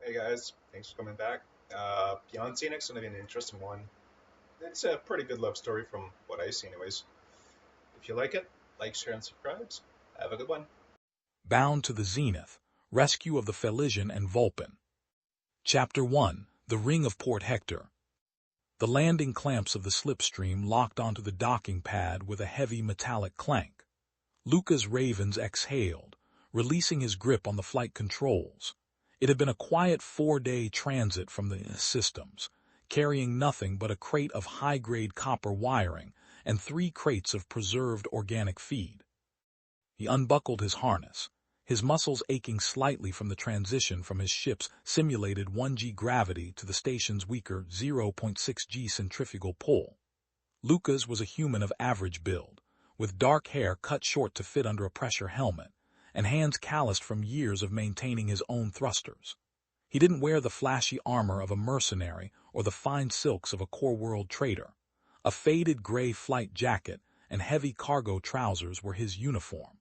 Hey guys, thanks for coming back. Beyond Scenics gonna be an interesting one. It's a pretty good love story from what I see, anyways. If you like it, like, share, and subscribe. Have a good one. Bound to the Zenith, Rescue of the Felisian and Vulpin. Chapter 1, The Ring of Port Hector. The landing clamps of the slipstream locked onto the docking pad with a heavy metallic clank. Lucas Ravens exhaled, releasing his grip on the flight controls. It had been a quiet 4-day transit from the systems, carrying nothing but a crate of high-grade copper wiring and 3 crates of preserved organic feed. He unbuckled his harness, his muscles aching slightly from the transition from his ship's simulated 1G gravity to the station's weaker 0.6G centrifugal pull. Lucas was a human of average build, with dark hair cut short to fit under a pressure helmet, and hands calloused from years of maintaining his own thrusters. He didn't wear the flashy armor of a mercenary or the fine silks of a core world trader. A faded gray flight jacket and heavy cargo trousers were his uniform.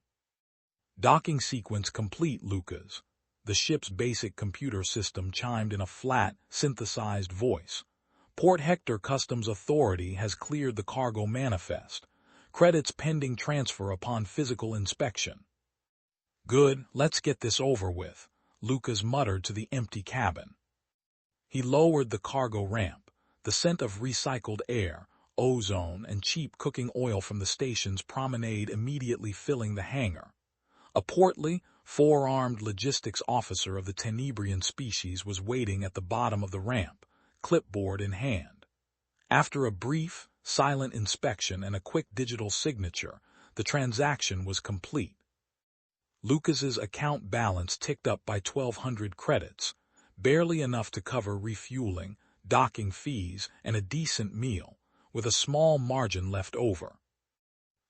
Docking sequence complete, Lucas. The ship's basic computer system chimed in a flat, synthesized voice. Port Hector Customs Authority has cleared the cargo manifest. Credits pending transfer upon physical inspection. Good, let's get this over with, Lucas muttered to the empty cabin. He lowered the cargo ramp, the scent of recycled air, ozone, and cheap cooking oil from the station's promenade immediately filling the hangar. A portly, 4-armed logistics officer of the Tenebrian species was waiting at the bottom of the ramp, clipboard in hand. After a brief, silent inspection and a quick digital signature, the transaction was complete. Lucas's account balance ticked up by 1,200 credits, barely enough to cover refueling, docking fees, and a decent meal, with a small margin left over.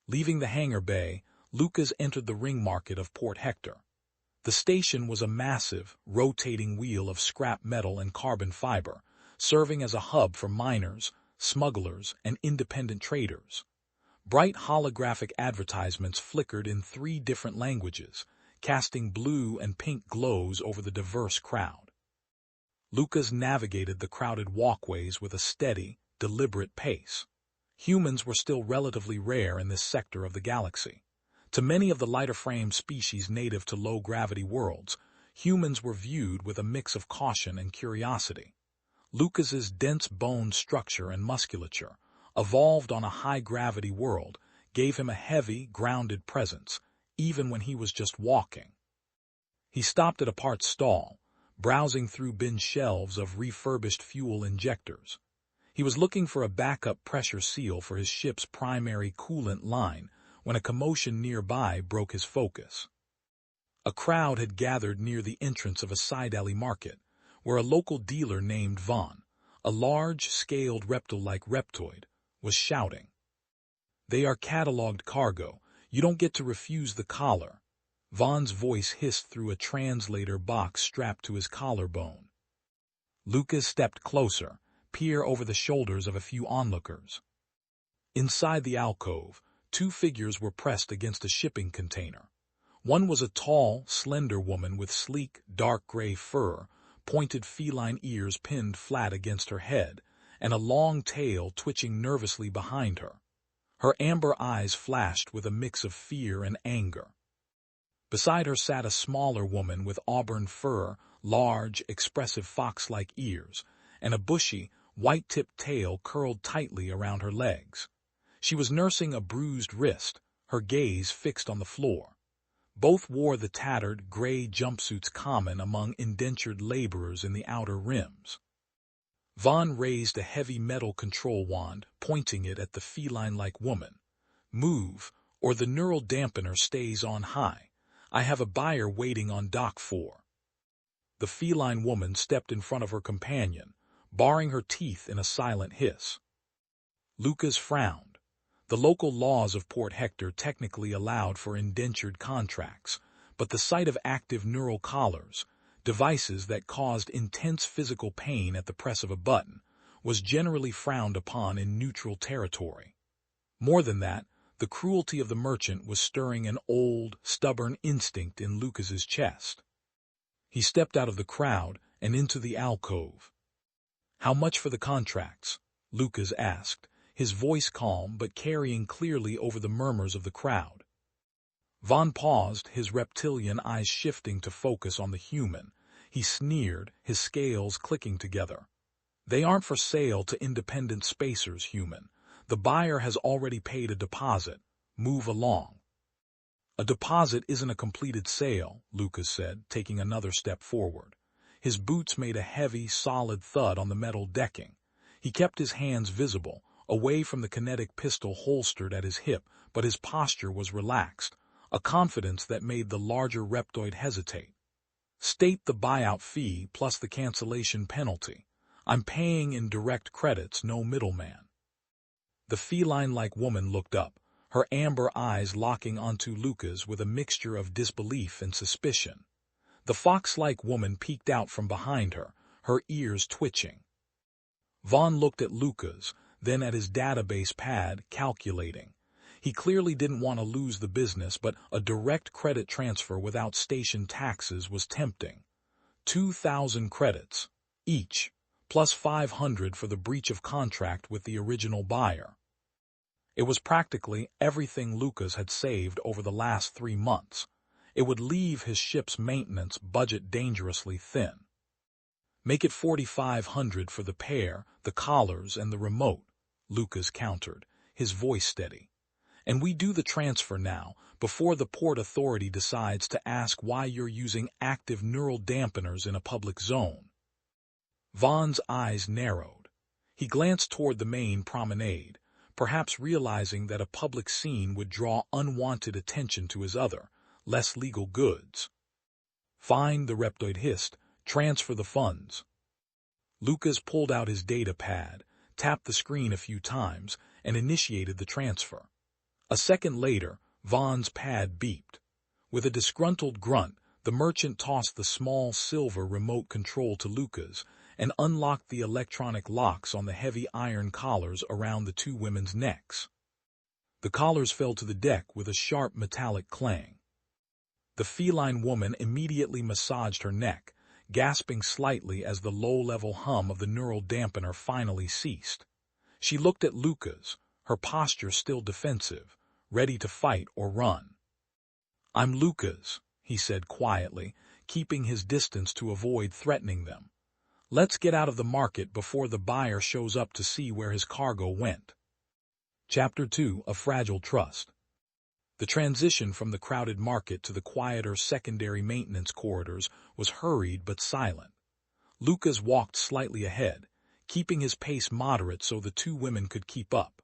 Leaving the hangar bay, Lucas entered the ring market of Port Hector. The station was a massive, rotating wheel of scrap metal and carbon fiber, serving as a hub for miners, smugglers, and independent traders. Bright holographic advertisements flickered in 3 different languages, casting blue and pink glows over the diverse crowd. Lucas navigated the crowded walkways with a steady, deliberate pace. Humans were still relatively rare in this sector of the galaxy. To many of the lighter-framed species native to low-gravity worlds, humans were viewed with a mix of caution and curiosity. Lucas's dense bone structure and musculature, evolved on a high-gravity world, gave him a heavy, grounded presence, even when he was just walking. He stopped at a parts stall, browsing through bin shelves of refurbished fuel injectors. He was looking for a backup pressure seal for his ship's primary coolant line when a commotion nearby broke his focus. A crowd had gathered near the entrance of a side-alley market, where a local dealer named Vaughn, a large-scaled reptile-like reptoid, was shouting. "They are cataloged cargo. You don't get to refuse the collar." Vaughn's voice hissed through a translator box strapped to his collarbone. Lucas stepped closer, peer over the shoulders of a few onlookers. Inside the alcove, 2 figures were pressed against a shipping container. One was a tall, slender woman with sleek, dark gray fur, pointed feline ears pinned flat against her head, and a long tail twitching nervously behind her. Her amber eyes flashed with a mix of fear and anger. Beside her sat a smaller woman with auburn fur, large, expressive fox-like ears, and a bushy, white-tipped tail curled tightly around her legs. She was nursing a bruised wrist, her gaze fixed on the floor. Both wore the tattered, gray jumpsuits common among indentured laborers in the outer rims. Vaughn raised a heavy metal control wand, pointing it at the feline-like woman. "Move, or the neural dampener stays on high. I have a buyer waiting on Dock 4. The feline woman stepped in front of her companion, baring her teeth in a silent hiss. Lucas frowned. The local laws of Port Hector technically allowed for indentured contracts, but the sight of active neural collars, devices that caused intense physical pain at the press of a button, was generally frowned upon in neutral territory. More than that, the cruelty of the merchant was stirring an old, stubborn instinct in Lucas's chest. He stepped out of the crowd and into the alcove. "How much for the contracts?" Lucas asked, his voice calm but carrying clearly over the murmurs of the crowd. Vaughn paused, his reptilian eyes shifting to focus on the human. He sneered, his scales clicking together. "They aren't for sale to independent spacers, human. The buyer has already paid a deposit. Move along." "A deposit isn't a completed sale," Lucas said, taking another step forward. His boots made a heavy, solid thud on the metal decking. He kept his hands visible, away from the kinetic pistol holstered at his hip, but his posture was relaxed, a confidence that made the larger reptoid hesitate. "State the buyout fee plus the cancellation penalty. I'm paying in direct credits, no middleman." The feline-like woman looked up, her amber eyes locking onto Lucas with a mixture of disbelief and suspicion. The fox-like woman peeked out from behind her, her ears twitching. Vaughn looked at Lucas, then at his database pad, calculating. He clearly didn't want to lose the business, but a direct credit transfer without station taxes was tempting. 2,000 credits, each, plus 500 for the breach of contract with the original buyer. It was practically everything Lucas had saved over the last 3 months. It would leave his ship's maintenance budget dangerously thin. "Make it 4,500 for the pair, the collars, and the remote," Lucas countered, his voice steady. "And we do the transfer now, before the port authority decides to ask why you're using active neural dampeners in a public zone." Vaughn's eyes narrowed. He glanced toward the main promenade, perhaps realizing that a public scene would draw unwanted attention to his other, less legal goods. "Fine," the reptoid hissed. "Transfer the funds." Lucas pulled out his data pad, tapped the screen a few times, and initiated the transfer. A second later, Vaughn's pad beeped. With a disgruntled grunt, the merchant tossed the small silver remote control to Lucas and unlocked the electronic locks on the heavy iron collars around the two women's necks. The collars fell to the deck with a sharp metallic clang. The feline woman immediately massaged her neck, gasping slightly as the low-level hum of the neural dampener finally ceased. She looked at Lucas, her posture still defensive, ready to fight or run. "I'm Lucas," he said quietly, keeping his distance to avoid threatening them. "Let's get out of the market before the buyer shows up to see where his cargo went." Chapter 2: A Fragile Trust. The transition from the crowded market to the quieter secondary maintenance corridors was hurried but silent. Lucas walked slightly ahead, keeping his pace moderate so the two women could keep up.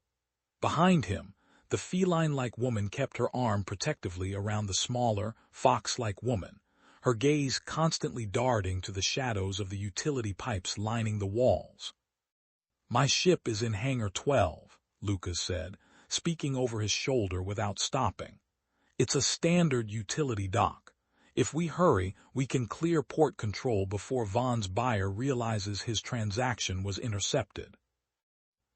Behind him, the feline-like woman kept her arm protectively around the smaller, fox-like woman, her gaze constantly darting to the shadows of the utility pipes lining the walls. "My ship is in Hangar 12, Lucas said, speaking over his shoulder without stopping. "It's a standard utility dock. If we hurry, we can clear port control before Vaughn's buyer realizes his transaction was intercepted."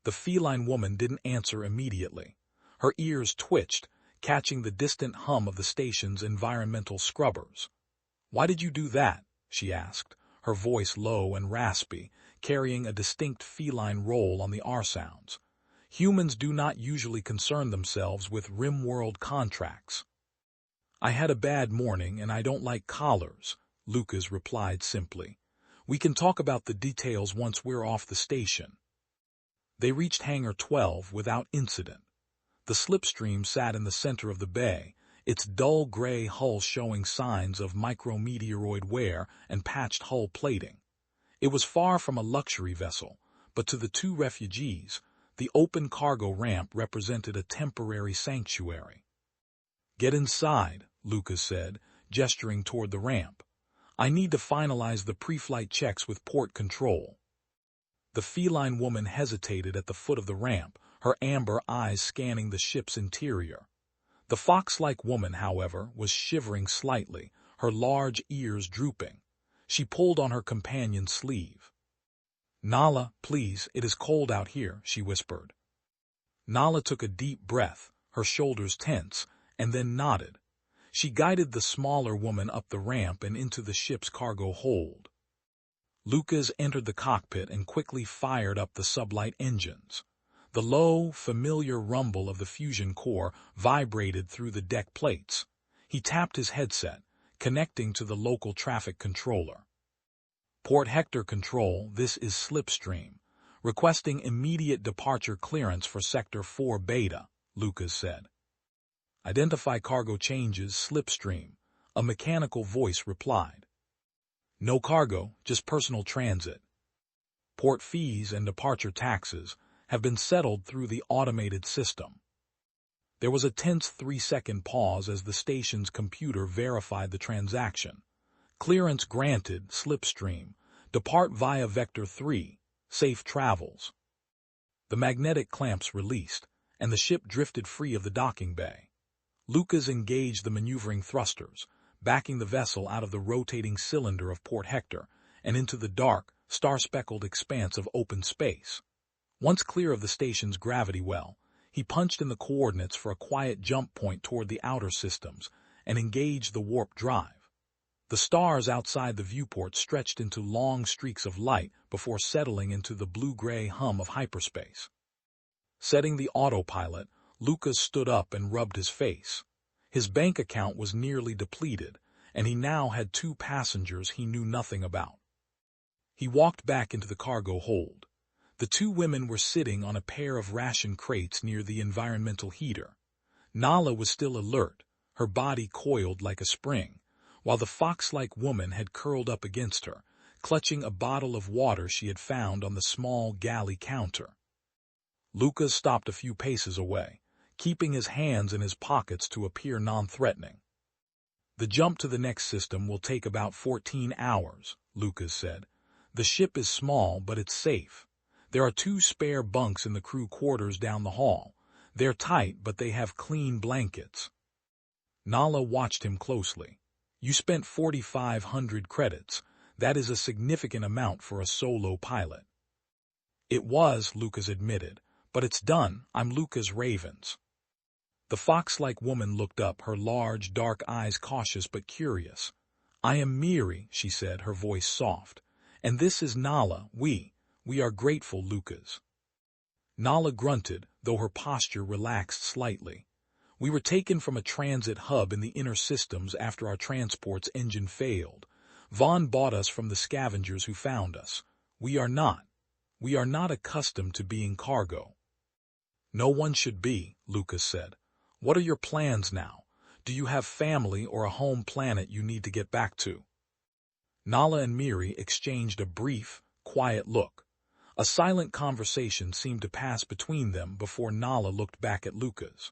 The feline woman didn't answer immediately. Her ears twitched, catching the distant hum of the station's environmental scrubbers. "Why did you do that?" she asked, her voice low and raspy, carrying a distinct feline roll on the R sounds. "Humans do not usually concern themselves with rim-world contracts." "I had a bad morning and I don't like collars," Lucas replied simply. "We can talk about the details once we're off the station." They reached Hangar 12 without incident. The slipstream sat in the center of the bay, its dull gray hull showing signs of micrometeoroid wear and patched hull plating. It was far from a luxury vessel, but to the two refugees, the open cargo ramp represented a temporary sanctuary. "Get inside," Lucas said, gesturing toward the ramp. "I need to finalize the pre-flight checks with port control." The feline woman hesitated at the foot of the ramp, her amber eyes scanning the ship's interior. The fox-like woman, however, was shivering slightly, her large ears drooping. She pulled on her companion's sleeve. "Nala, please, it is cold out here," she whispered. Nala took a deep breath, her shoulders tense, and then nodded. She guided the smaller woman up the ramp and into the ship's cargo hold. Lucas entered the cockpit and quickly fired up the sublight engines. The low, familiar rumble of the fusion core vibrated through the deck plates. He tapped his headset, connecting to the local traffic controller. Port Hector Control, this is Slipstream. Requesting immediate departure clearance for Sector 4 Beta, Lucas said. Identify cargo changes, Slipstream, a mechanical voice replied. No cargo, just personal transit. Port fees and departure taxes have been settled through the automated system. There was a tense 3-second pause as the station's computer verified the transaction. Clearance granted, Slipstream. Depart via Vector 3. Safe travels. The magnetic clamps released, and the ship drifted free of the docking bay. Lucas engaged the maneuvering thrusters, backing the vessel out of the rotating cylinder of Port Hector and into the dark, star-speckled expanse of open space. Once clear of the station's gravity well, he punched in the coordinates for a quiet jump point toward the outer systems and engaged the warp drive. The stars outside the viewport stretched into long streaks of light before settling into the blue-gray hum of hyperspace. Setting the autopilot, Lucas stood up and rubbed his face. His bank account was nearly depleted, and he now had 2 passengers he knew nothing about. He walked back into the cargo hold. The 2 women were sitting on a pair of ration crates near the environmental heater. Nala was still alert, her body coiled like a spring, while the fox-like woman had curled up against her, clutching a bottle of water she had found on the small galley counter. Lucas stopped a few paces away, keeping his hands in his pockets to appear non-threatening. The jump to the next system will take about 14 hours, Lucas said. The ship is small, but it's safe. There are 2 spare bunks in the crew quarters down the hall. They're tight, but they have clean blankets. Nala watched him closely. You spent 4,500 credits. That is a significant amount for a solo pilot. It was, Lucas admitted, but it's done. I'm Lucas Ravens. The fox-like woman looked up, her large, dark eyes cautious but curious. I am Miri, she said, her voice soft. And this is Nala. We are grateful, Lucas. Nala grunted, though her posture relaxed slightly. We were taken from a transit hub in the inner systems after our transport's engine failed. Vaughn bought us from the scavengers who found us. We are not accustomed to being cargo. No one should be, Lucas said. What are your plans now? Do you have family or a home planet you need to get back to? Nala and Miri exchanged a brief, quiet look. A silent conversation seemed to pass between them before Nala looked back at Lucas.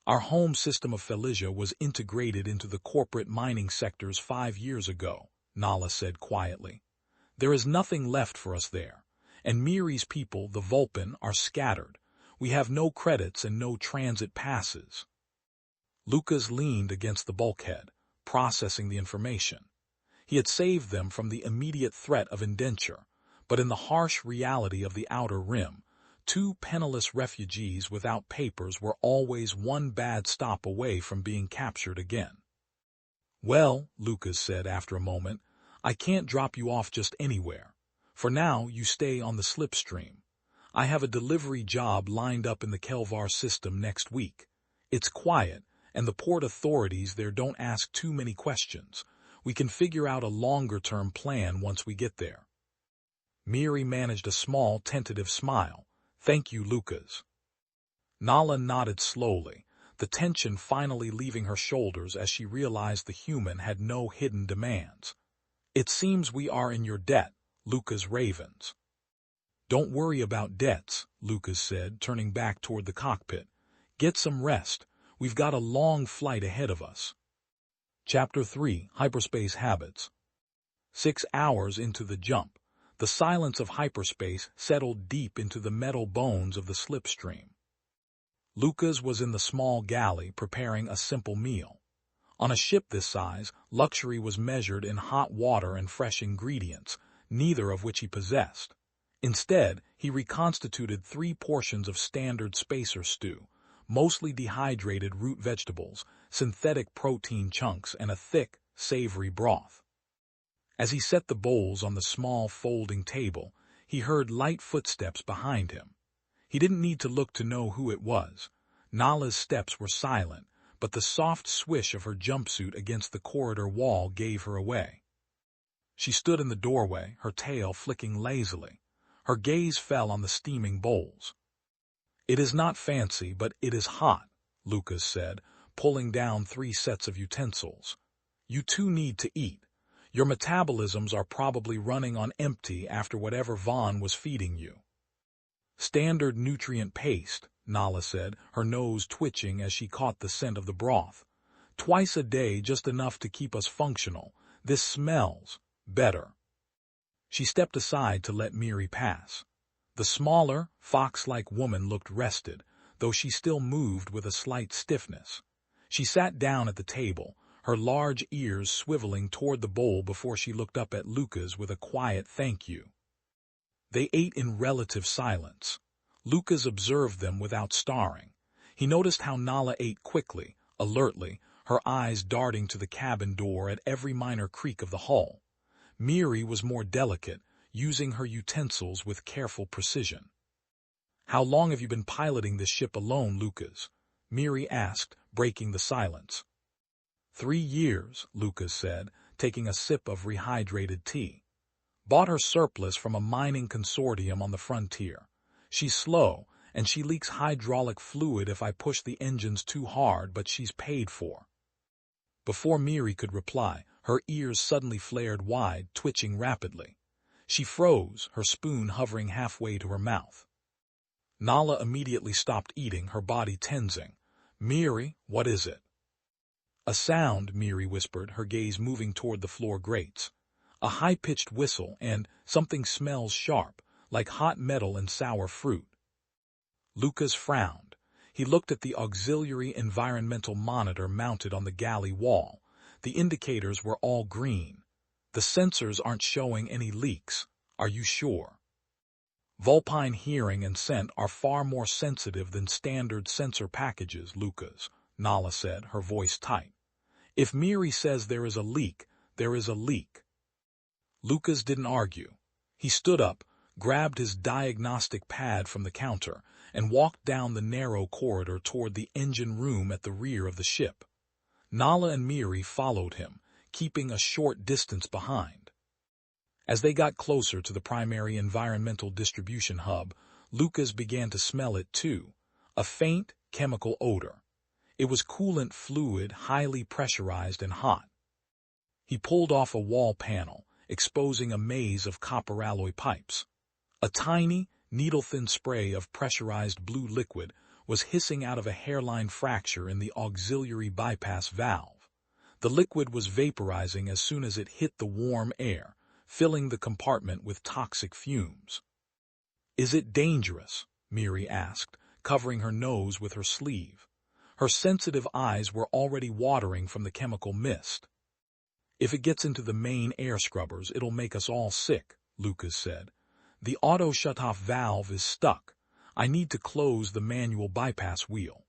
Our home system of Felisian was integrated into the corporate mining sectors 5 years ago, Nala said quietly. There is nothing left for us there, and Miri's people, the Vulpin, are scattered. We have no credits and no transit passes. Lucas leaned against the bulkhead, processing the information. He had saved them from the immediate threat of indenture, but in the harsh reality of the outer rim, 2 penniless refugees without papers were always one bad stop away from being captured again. Well, Lucas said after a moment, I can't drop you off just anywhere. For now, you stay on the slipstream. I have a delivery job lined up in the Kelvar system next week. It's quiet, and the port authorities there don't ask too many questions. We can figure out a longer-term plan once we get there. Miri managed a small, tentative smile. Thank you, Lucas. Nala nodded slowly, the tension finally leaving her shoulders as she realized the human had no hidden demands. It seems we are in your debt, Lucas Ravens. Don't worry about debts, Lucas said, turning back toward the cockpit. Get some rest. We've got a long flight ahead of us. Chapter 3, Hyperspace Habits. 6 hours into the jump, the silence of hyperspace settled deep into the metal bones of the slipstream. Lucas was in the small galley preparing a simple meal. On a ship this size, luxury was measured in hot water and fresh ingredients, neither of which he possessed. Instead, he reconstituted 3 portions of standard spacer stew, mostly dehydrated root vegetables, synthetic protein chunks, and a thick, savory broth. As he set the bowls on the small folding table, he heard light footsteps behind him. He didn't need to look to know who it was. Nala's steps were silent, but the soft swish of her jumpsuit against the corridor wall gave her away. She stood in the doorway, her tail flicking lazily. Her gaze fell on the steaming bowls. "It is not fancy, but it is hot," Lucas said, pulling down 3 sets of utensils. "You two need to eat. Your metabolisms are probably running on empty after whatever Vaughn was feeding you." "Standard nutrient paste," Nala said, her nose twitching as she caught the scent of the broth. "Twice a day, just enough to keep us functional. This smells better." She stepped aside to let Miri pass. The smaller, fox-like woman looked rested, though she still moved with a slight stiffness. She sat down at the table, her large ears swiveling toward the bowl before she looked up at Lucas with a quiet thank you. They ate in relative silence. Lucas observed them without staring. He noticed how Nala ate quickly, alertly, her eyes darting to the cabin door at every minor creak of the hull. Miri was more delicate, using her utensils with careful precision. "How long have you been piloting this ship alone, Lucas?" Miri asked, breaking the silence. 3 years, Lucas said, taking a sip of rehydrated tea. "Bought her surplus from a mining consortium on the frontier. She's slow, and she leaks hydraulic fluid if I push the engines too hard, but she's paid for." Before Miri could reply, her ears suddenly flared wide, twitching rapidly. She froze, her spoon hovering halfway to her mouth. Nala immediately stopped eating, her body tensing. "Miri, what is it?" "A sound," Miri whispered, her gaze moving toward the floor grates. "A high-pitched whistle, and something smells sharp, like hot metal and sour fruit." Lucas frowned. He looked at the auxiliary environmental monitor mounted on the galley wall. The indicators were all green. "The sensors aren't showing any leaks. Are you sure?" "Vulpine hearing and scent are far more sensitive than standard sensor packages, Lucas," Nala said, her voice tight. "If Miri says there is a leak, there is a leak." Lucas didn't argue. He stood up, grabbed his diagnostic pad from the counter, and walked down the narrow corridor toward the engine room at the rear of the ship. Nala and Miri followed him, keeping a short distance behind. As they got closer to the primary environmental distribution hub, Lucas began to smell it too, a faint chemical odor. It was coolant fluid, highly pressurized and hot. He pulled off a wall panel, exposing a maze of copper alloy pipes. A tiny, needle-thin spray of pressurized blue liquid was hissing out of a hairline fracture in the auxiliary bypass valve. The liquid was vaporizing as soon as it hit the warm air, filling the compartment with toxic fumes. "Is it dangerous?" Miri asked, covering her nose with her sleeve. Her sensitive eyes were already watering from the chemical mist. "If it gets into the main air scrubbers, it'll make us all sick," Lucas said. "The auto shut-off valve is stuck. I need to close the manual bypass wheel."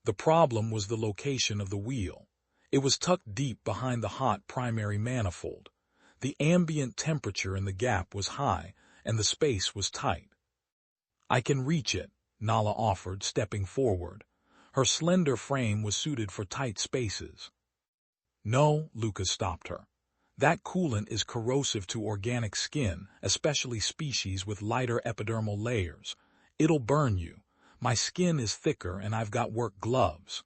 The problem was the location of the wheel. It was tucked deep behind the hot primary manifold. The ambient temperature in the gap was high, and the space was tight. "I can reach it," Nala offered, stepping forward. Her slender frame was suited for tight spaces. "No," Lucas stopped her. "That coolant is corrosive to organic skin, especially species with lighter epidermal layers. It'll burn you. My skin is thicker and I've got work gloves."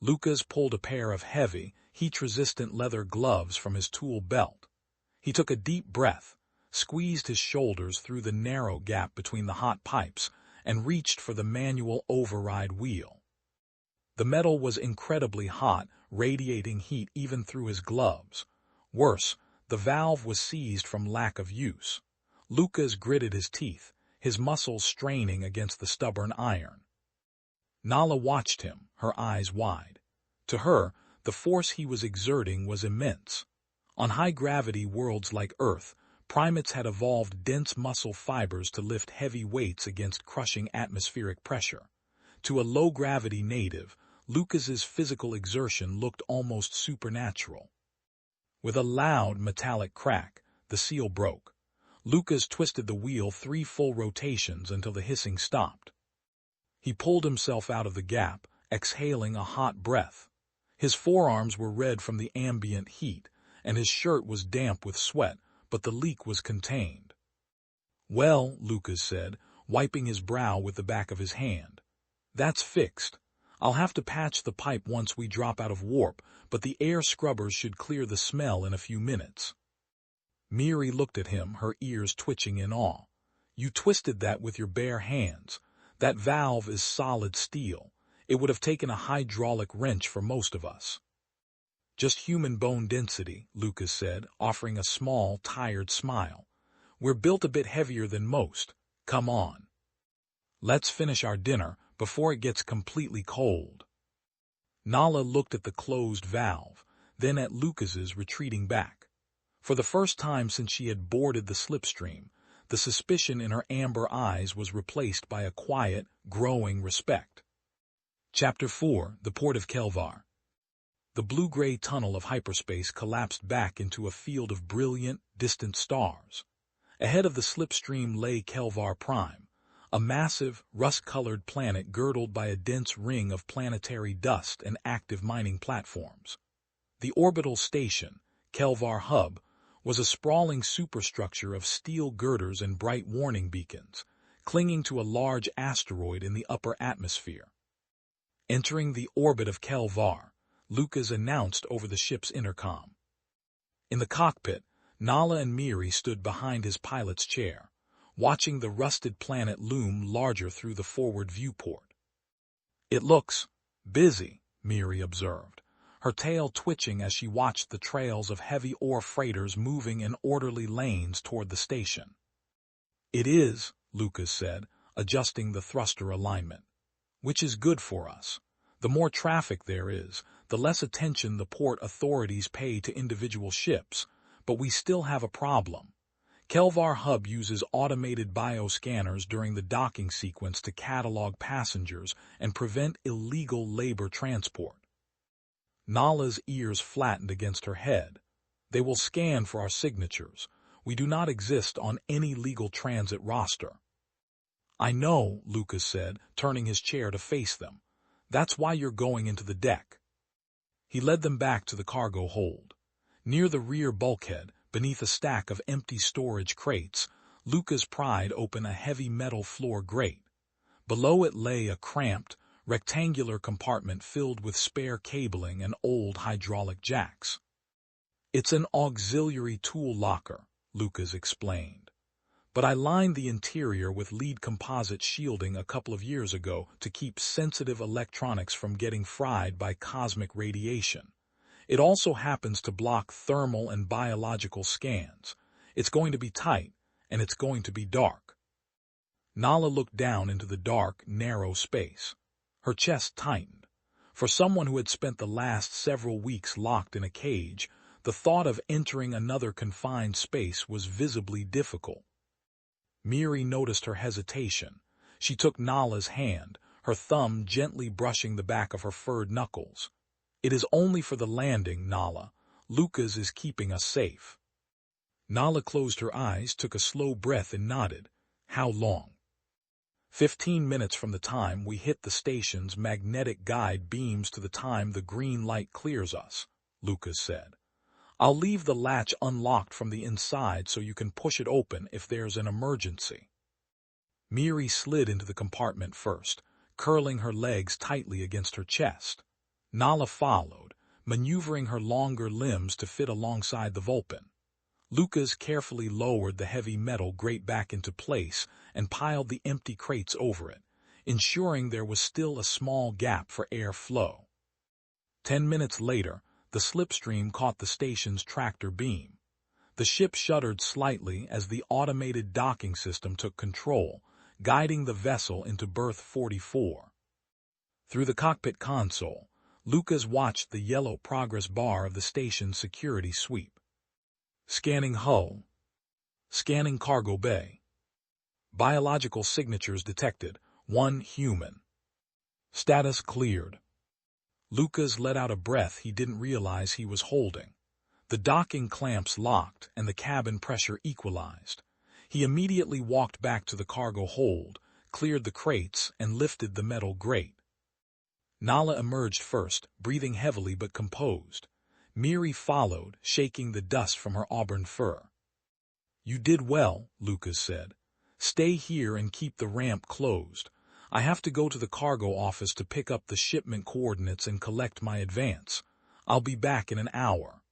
Lucas pulled a pair of heavy, heat-resistant leather gloves from his tool belt. He took a deep breath, squeezed his shoulders through the narrow gap between the hot pipes, and reached for the manual override wheel. The metal was incredibly hot, radiating heat even through his gloves. Worse, the valve was seized from lack of use. Lucas gritted his teeth, his muscles straining against the stubborn iron. Nala watched him, her eyes wide. To her, the force he was exerting was immense. On high-gravity worlds like Earth, primates had evolved dense muscle fibers to lift heavy weights against crushing atmospheric pressure. To a low-gravity native, Lucas's physical exertion looked almost supernatural. With a loud metallic crack, the seal broke. Lucas twisted the wheel 3 full rotations until the hissing stopped. He pulled himself out of the gap, exhaling a hot breath. His forearms were red from the ambient heat, and his shirt was damp with sweat, but the leak was contained. "Well," Lucas said, wiping his brow with the back of his hand. "That's fixed. I'll have to patch the pipe once we drop out of warp, but the air scrubbers should clear the smell in a few minutes." Miri looked at him, her ears twitching in awe. "You twisted that with your bare hands. That valve is solid steel. It would have taken a hydraulic wrench for most of us." "Just human bone density," Lucas said, offering a small, tired smile. "We're built a bit heavier than most. Come on. Let's finish our dinner before it gets completely cold." Nala looked at the closed valve, then at Lucas's retreating back. For the first time since she had boarded the slipstream, the suspicion in her amber eyes was replaced by a quiet, growing respect. Chapter 4: The Port of Kelvar. The blue-gray tunnel of hyperspace collapsed back into a field of brilliant, distant stars. Ahead of the slipstream lay Kelvar Prime, a massive, rust-colored planet girdled by a dense ring of planetary dust and active mining platforms. The orbital station, Kelvar Hub, was a sprawling superstructure of steel girders and bright warning beacons, clinging to a large asteroid in the upper atmosphere. Entering the orbit of Kelvar, Lucas announced over the ship's intercom. In the cockpit, Nala and Miri stood behind his pilot's chair, watching the rusted planet loom larger through the forward viewport. "It looks busy," Miri observed, her tail twitching as she watched the trails of heavy ore freighters moving in orderly lanes toward the station. "It is," Lucas said, adjusting the thruster alignment. "Which is good for us. The more traffic there is, the less attention the port authorities pay to individual ships, but we still have a problem. Kelvar Hub uses automated bioscanners during the docking sequence to catalog passengers and prevent illegal labor transport." Nala's ears flattened against her head. "They will scan for our signatures. We do not exist on any legal transit roster." "I know," Lucas said, turning his chair to face them. "That's why you're going into the deck." He led them back to the cargo hold. Near the rear bulkhead, beneath a stack of empty storage crates, Lucas pried open a heavy metal floor grate. Below it lay a cramped, rectangular compartment filled with spare cabling and old hydraulic jacks. "It's an auxiliary tool locker," Lucas explained. "But I lined the interior with lead composite shielding a couple of years ago to keep sensitive electronics from getting fried by cosmic radiation. It also happens to block thermal and biological scans. It's going to be tight, and it's going to be dark." Nala looked down into the dark, narrow space. Her chest tightened. For someone who had spent the last several weeks locked in a cage, the thought of entering another confined space was visibly difficult. Miri noticed her hesitation. She took Nala's hand, her thumb gently brushing the back of her furred knuckles. "It is only for the landing, Nala. Lucas is keeping us safe." Nala closed her eyes, took a slow breath, and nodded. "How long?" 15 minutes from the time we hit the station's magnetic guide beams to the time the green light clears us," Lucas said. "I'll leave the latch unlocked from the inside so you can push it open if there's an emergency." Miri slid into the compartment first, curling her legs tightly against her chest. Nala followed, maneuvering her longer limbs to fit alongside the Vulpin. Lucas carefully lowered the heavy metal grate back into place and piled the empty crates over it, ensuring there was still a small gap for air flow. 10 minutes later, the slipstream caught the station's tractor beam. The ship shuddered slightly as the automated docking system took control, guiding the vessel into berth 44. Through the cockpit console, Lucas watched the yellow progress bar of the station's security sweep. Scanning hull. Scanning cargo bay. Biological signatures detected. 1 human. Status cleared. Lucas let out a breath he didn't realize he was holding. The docking clamps locked and the cabin pressure equalized. He immediately walked back to the cargo hold, cleared the crates, and lifted the metal grate. Nala emerged first, breathing heavily but composed. Miri followed, shaking the dust from her auburn fur. "You did well," Lucas said. "Stay here and keep the ramp closed. I have to go to the cargo office to pick up the shipment coordinates and collect my advance. I'll be back in an hour."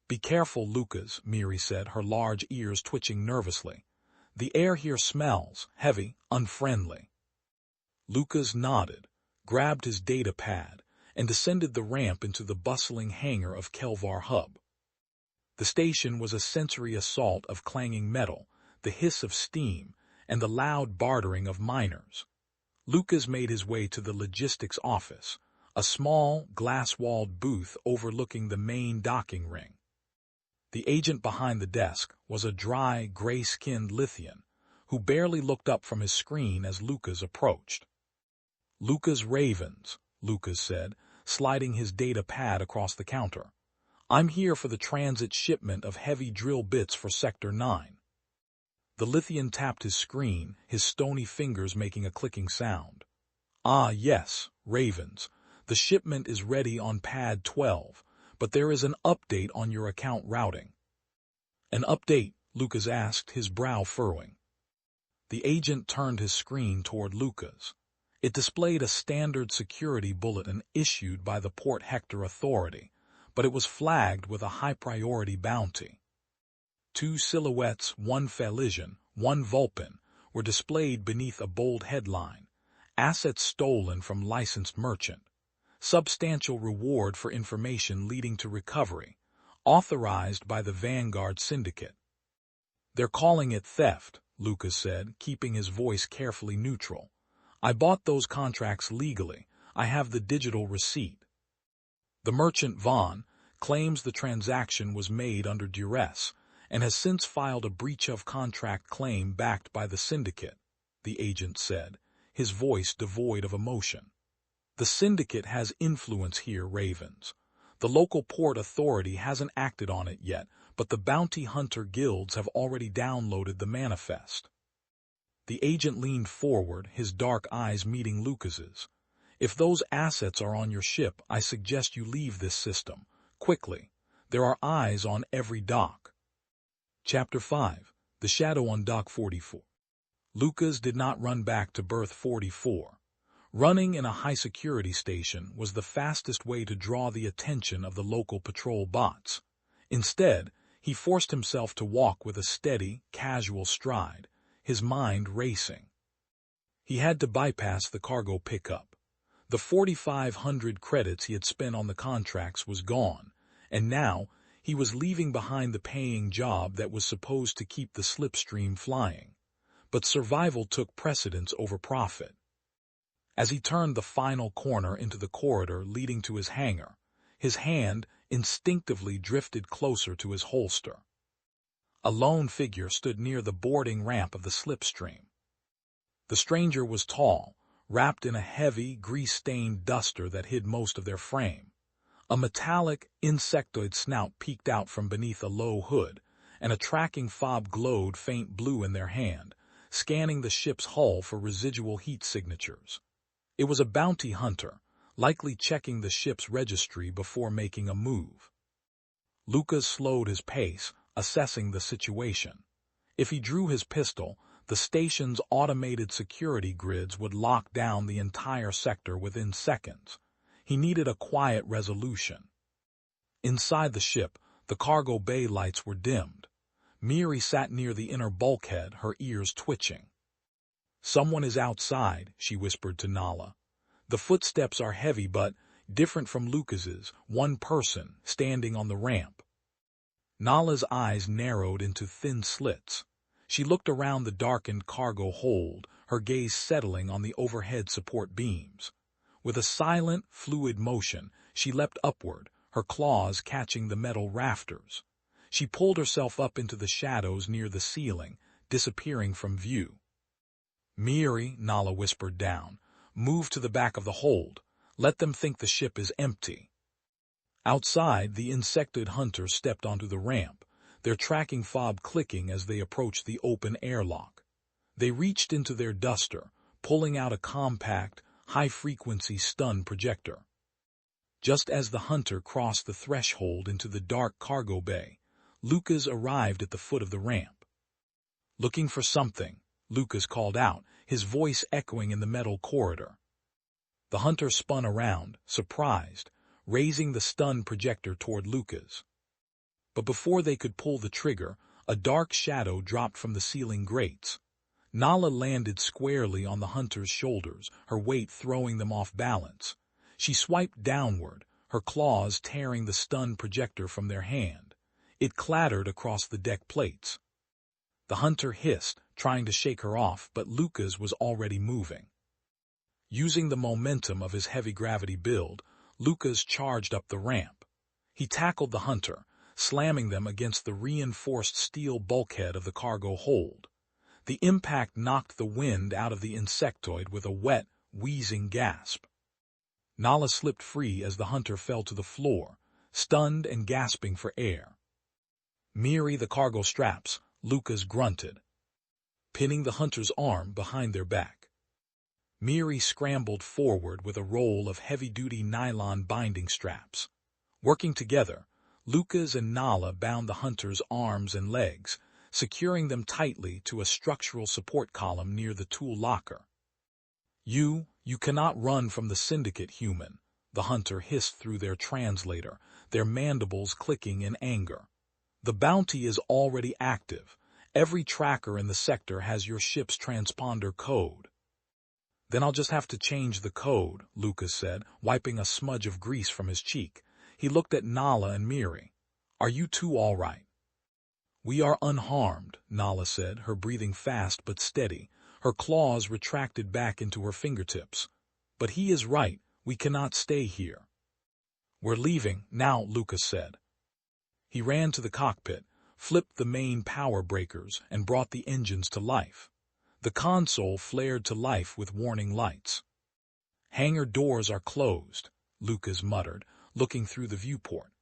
"Be careful, Lucas," Miri said, her large ears twitching nervously. "The air here smells heavy, unfriendly." Lucas nodded, grabbed his data pad, and descended the ramp into the bustling hangar of Kelvar Hub. The station was a sensory assault of clanging metal, the hiss of steam, and the loud bartering of miners. Lucas made his way to the logistics office, a small, glass-walled booth overlooking the main docking ring. The agent behind the desk was a dry, gray-skinned Lithian, who barely looked up from his screen as Lucas approached. "Lucas Ravens," Lucas said, sliding his data pad across the counter. "I'm here for the transit shipment of heavy drill bits for Sector 9. The Lithian tapped his screen, his stony fingers making a clicking sound. "Ah, yes, Ravens. The shipment is ready on Pad 12, but there is an update on your account routing." "An update?" Lucas asked, his brow furrowing. The agent turned his screen toward Lucas. It displayed a standard security bulletin issued by the Port Hector Authority, but it was flagged with a high-priority bounty. 2 silhouettes, 1 Felisian, 1 Vulpin, were displayed beneath a bold headline: "Assets stolen from licensed merchant. Substantial reward for information leading to recovery. Authorized by the Vanguard Syndicate." "They're calling it theft," Lucas said, keeping his voice carefully neutral. "I bought those contracts legally. I have the digital receipt." The merchant Vaughn claims the transaction was made under duress and has since filed a breach of contract claim backed by the syndicate, the agent said, his voice devoid of emotion. "The syndicate has influence here, Ravens. The local port authority hasn't acted on it yet, but the bounty hunter guilds have already downloaded the manifest." The agent leaned forward, his dark eyes meeting Lucas's. "If those assets are on your ship, I suggest you leave this system. Quickly. There are eyes on every dock." Chapter 5. The Shadow on Dock 44. Lucas did not run back to berth 44. Running in a high-security station was the fastest way to draw the attention of the local patrol bots. Instead, he forced himself to walk with a steady, casual stride, his mind racing. He had to bypass the cargo pickup. The 4,500 credits he had spent on the contracts was gone, and now he was leaving behind the paying job that was supposed to keep the slipstream flying. But survival took precedence over profit. As he turned the final corner into the corridor leading to his hangar, his hand instinctively drifted closer to his holster. A lone figure stood near the boarding ramp of the slipstream. The stranger was tall, wrapped in a heavy, grease-stained duster that hid most of their frame. A metallic, insectoid snout peeked out from beneath a low hood, and a tracking fob glowed faint blue in their hand, scanning the ship's hull for residual heat signatures. It was a bounty hunter, likely checking the ship's registry before making a move. Lucas slowed his pace, assessing the situation. If he drew his pistol, the station's automated security grids would lock down the entire sector within seconds. He needed a quiet resolution. Inside the ship, the cargo bay lights were dimmed. Miri sat near the inner bulkhead, her ears twitching. "Someone is outside," she whispered to Nala. "The footsteps are heavy but different from Lucas's, one person standing on the ramp." Nala's eyes narrowed into thin slits. She looked around the darkened cargo hold, her gaze settling on the overhead support beams. With a silent, fluid motion, she leapt upward, her claws catching the metal rafters. She pulled herself up into the shadows near the ceiling, disappearing from view. "Miri," Nala whispered down, "move to the back of the hold. Let them think the ship is empty." Outside, the insected hunter stepped onto the ramp, their tracking fob clicking as they approached the open airlock. They reached into their duster, pulling out a compact, high-frequency stun projector. Just as the hunter crossed the threshold into the dark cargo bay, Lucas arrived at the foot of the ramp. "Looking for something," Lucas called out, his voice echoing in the metal corridor. The hunter spun around, surprised, raising the stun projector toward Lucas. But before they could pull the trigger, a dark shadow dropped from the ceiling grates. Nala landed squarely on the hunter's shoulders, her weight throwing them off balance. She swiped downward, her claws tearing the stun projector from their hand. It clattered across the deck plates. The hunter hissed, trying to shake her off, but Lucas was already moving. Using the momentum of his heavy gravity build, Lucas charged up the ramp. He tackled the hunter, slamming them against the reinforced steel bulkhead of the cargo hold. The impact knocked the wind out of the insectoid with a wet, wheezing gasp. Nala slipped free as the hunter fell to the floor, stunned and gasping for air. "Miri the cargo straps," Lucas grunted, pinning the hunter's arm behind their back. Miri scrambled forward with a roll of heavy-duty nylon binding straps. Working together, Lucas and Nala bound the hunter's arms and legs, securing them tightly to a structural support column near the tool locker. You cannot run from the syndicate, human," the hunter hissed through their translator, their mandibles clicking in anger. "The bounty is already active. Every tracker in the sector has your ship's transponder code." "Then I'll just have to change the code," Lucas said, wiping a smudge of grease from his cheek. He looked at Nala and Miri. "Are you two all right?" "We are unharmed," Nala said, her breathing fast but steady, her claws retracted back into her fingertips. "But he is right, we cannot stay here." "We're leaving now," Lucas said. He ran to the cockpit, flipped the main power breakers, and brought the engines to life. The console flared to life with warning lights. "Hangar doors are closed," Lucas muttered, looking through the viewport.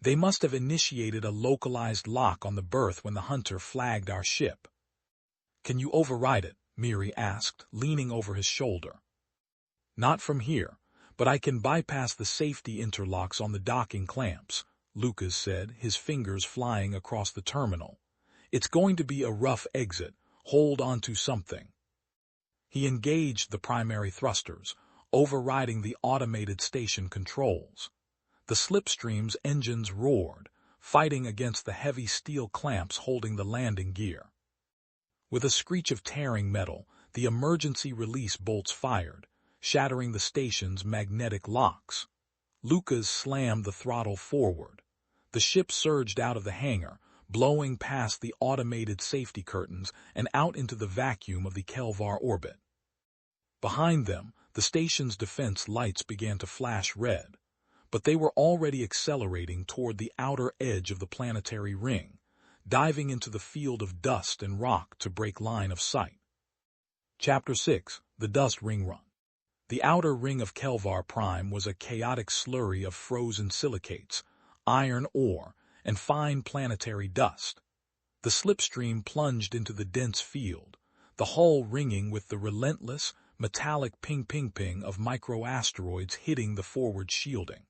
"They must have initiated a localized lock on the berth when the hunter flagged our ship." "Can you override it?" Miri asked, leaning over his shoulder. "Not from here, but I can bypass the safety interlocks on the docking clamps," Lucas said, his fingers flying across the terminal. "It's going to be a rough exit. Hold on to something." He engaged the primary thrusters, overriding the automated station controls. The slipstream's engines roared, fighting against the heavy steel clamps holding the landing gear. With a screech of tearing metal, the emergency release bolts fired, shattering the station's magnetic locks. Lucas slammed the throttle forward. The ship surged out of the hangar, blowing past the automated safety curtains and out into the vacuum of the Kelvar orbit. Behind them, the station's defense lights began to flash red, but they were already accelerating toward the outer edge of the planetary ring, diving into the field of dust and rock to break line of sight. Chapter 6: The Dust Ring Run. The outer ring of Kelvar Prime was a chaotic slurry of frozen silicates, iron ore, and fine planetary dust. The slipstream plunged into the dense field, the hull ringing with the relentless, metallic ping-ping-ping of microasteroids hitting the forward shielding.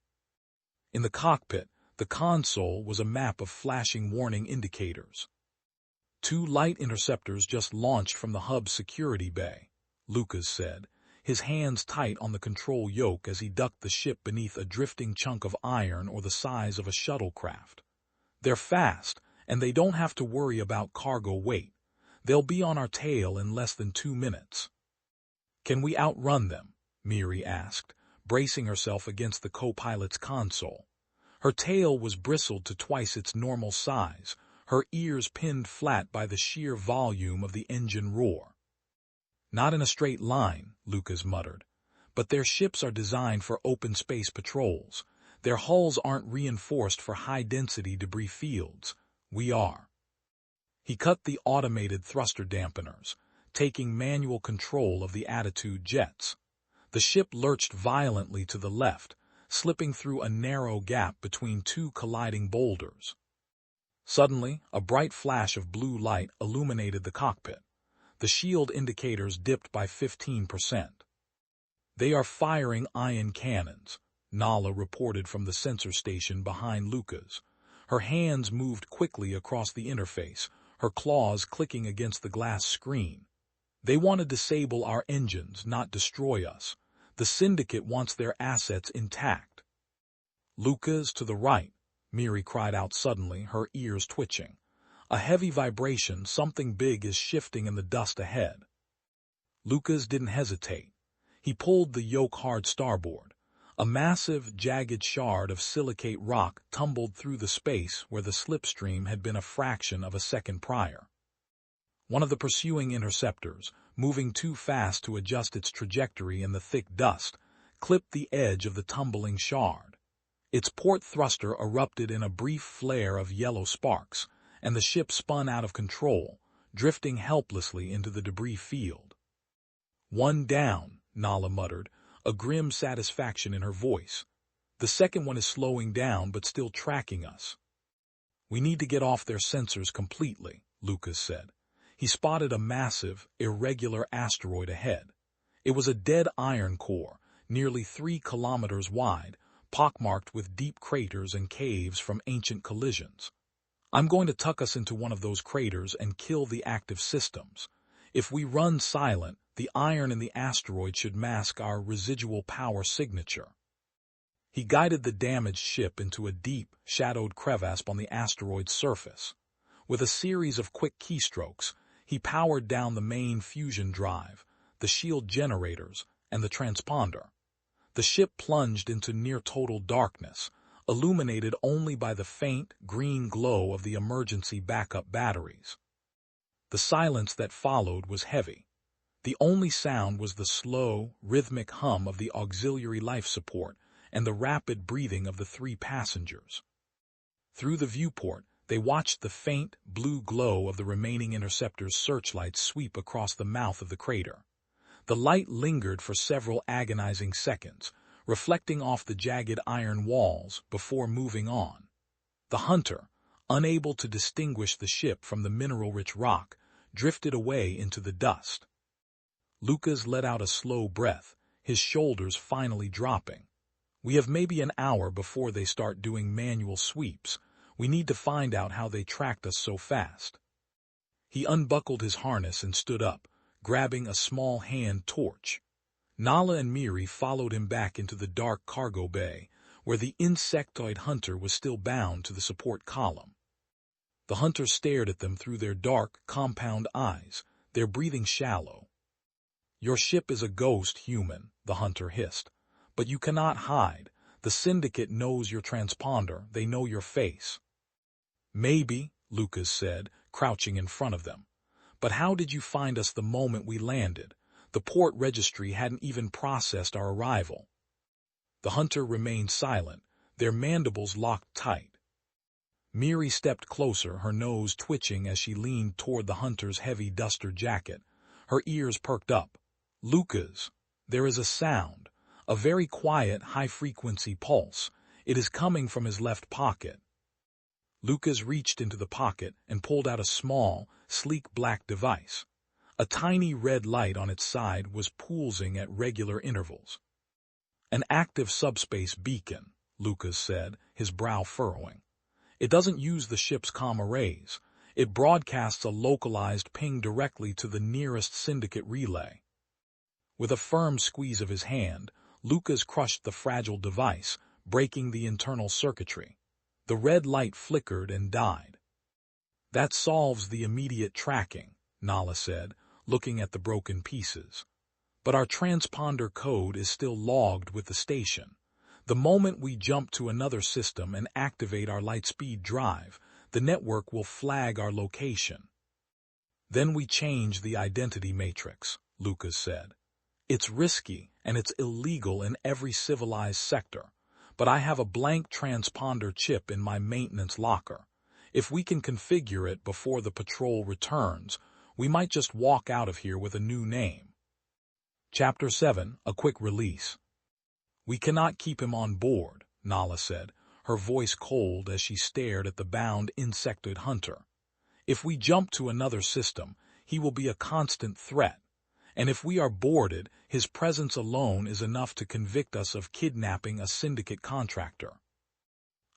In the cockpit, the console was a map of flashing warning indicators. "Two light interceptors just launched from the hub's security bay," Lucas said, his hands tight on the control yoke as he ducked the ship beneath a drifting chunk of iron or the size of a shuttlecraft. "They're fast, and they don't have to worry about cargo weight. They'll be on our tail in less than 2 minutes." "Can we outrun them?" Miri asked, bracing herself against the co-pilot's console. Her tail was bristled to twice its normal size, her ears pinned flat by the sheer volume of the engine roar. "Not in a straight line," Lucas muttered. "But their ships are designed for open space patrols. Their hulls aren't reinforced for high-density debris fields. We are." He cut the automated thruster dampeners, taking manual control of the attitude jets. The ship lurched violently to the left, slipping through a narrow gap between two colliding boulders. Suddenly, a bright flash of blue light illuminated the cockpit. The shield indicators dipped by 15%. "They are firing ion cannons," Nala reported from the sensor station behind Lucas. Her hands moved quickly across the interface, her claws clicking against the glass screen. "They want to disable our engines, not destroy us. The Syndicate wants their assets intact." "Lucas, to the right," Miri cried out suddenly, her ears twitching. "A heavy vibration, something big is shifting in the dust ahead." Lucas didn't hesitate. He pulled the yoke hard starboard. A massive, jagged shard of silicate rock tumbled through the space where the slipstream had been a fraction of a second prior. One of the pursuing interceptors, moving too fast to adjust its trajectory in the thick dust, clipped the edge of the tumbling shard. Its port thruster erupted in a brief flare of yellow sparks, and the ship spun out of control, drifting helplessly into the debris field. "One down," Nala muttered, a grim satisfaction in her voice. "The second one is slowing down but still tracking us." "We need to get off their sensors completely," Lucas said. He spotted a massive, irregular asteroid ahead. It was a dead iron core, nearly 3 kilometers wide, pockmarked with deep craters and caves from ancient collisions. "I'm going to tuck us into one of those craters and kill the active systems. If we run silent, the iron in the asteroid should mask our residual power signature." He guided the damaged ship into a deep, shadowed crevasse on the asteroid's surface. With a series of quick keystrokes, he powered down the main fusion drive, the shield generators, and the transponder. The ship plunged into near-total darkness, illuminated only by the faint, green glow of the emergency backup batteries. The silence that followed was heavy. The only sound was the slow, rhythmic hum of the auxiliary life support and the rapid breathing of the 3 passengers. Through the viewport, they watched the faint, blue glow of the remaining interceptor's searchlights sweep across the mouth of the crater. The light lingered for several agonizing seconds, reflecting off the jagged iron walls before moving on. The hunter, unable to distinguish the ship from the mineral-rich rock, drifted away into the dust. Lucas let out a slow breath, his shoulders finally dropping. "We have maybe an hour before they start doing manual sweeps. We need to find out how they tracked us so fast." He unbuckled his harness and stood up, grabbing a small hand torch. Nala and Miri followed him back into the dark cargo bay, where the insectoid hunter was still bound to the support column. The hunter stared at them through their dark, compound eyes, their breathing shallow. "Your ship is a ghost, human," the hunter hissed. "But you cannot hide. The Syndicate knows your transponder, they know your face." "Maybe," Lucas said, crouching in front of them. "But how did you find us the moment we landed? The port registry hadn't even processed our arrival." The hunter remained silent, their mandibles locked tight. Miri stepped closer, her nose twitching as she leaned toward the hunter's heavy duster jacket. Her ears perked up. "Lucas, there is a sound, a very quiet, high-frequency pulse. It is coming from his left pocket." Lucas reached into the pocket and pulled out a small, sleek black device. A tiny red light on its side was pulsing at regular intervals. "An active subspace beacon," Lucas said, his brow furrowing. "It doesn't use the ship's comm arrays. It broadcasts a localized ping directly to the nearest Syndicate relay." With a firm squeeze of his hand, Lucas crushed the fragile device, breaking the internal circuitry. The red light flickered and died. "That solves the immediate tracking," Nala said, looking at the broken pieces. "But our transponder code is still logged with the station. The moment we jump to another system and activate our lightspeed drive, the network will flag our location." "Then we change the identity matrix," Lucas said. "It's risky, and it's illegal in every civilized sector, but I have a blank transponder chip in my maintenance locker. If we can configure it before the patrol returns, we might just walk out of here with a new name." Chapter 7, A Quick Release. We cannot keep him on board, Nala said, her voice cold as she stared at the bound insectoid hunter. If we jump to another system, he will be a constant threat, and if we are boarded, his presence alone is enough to convict us of kidnapping a syndicate contractor.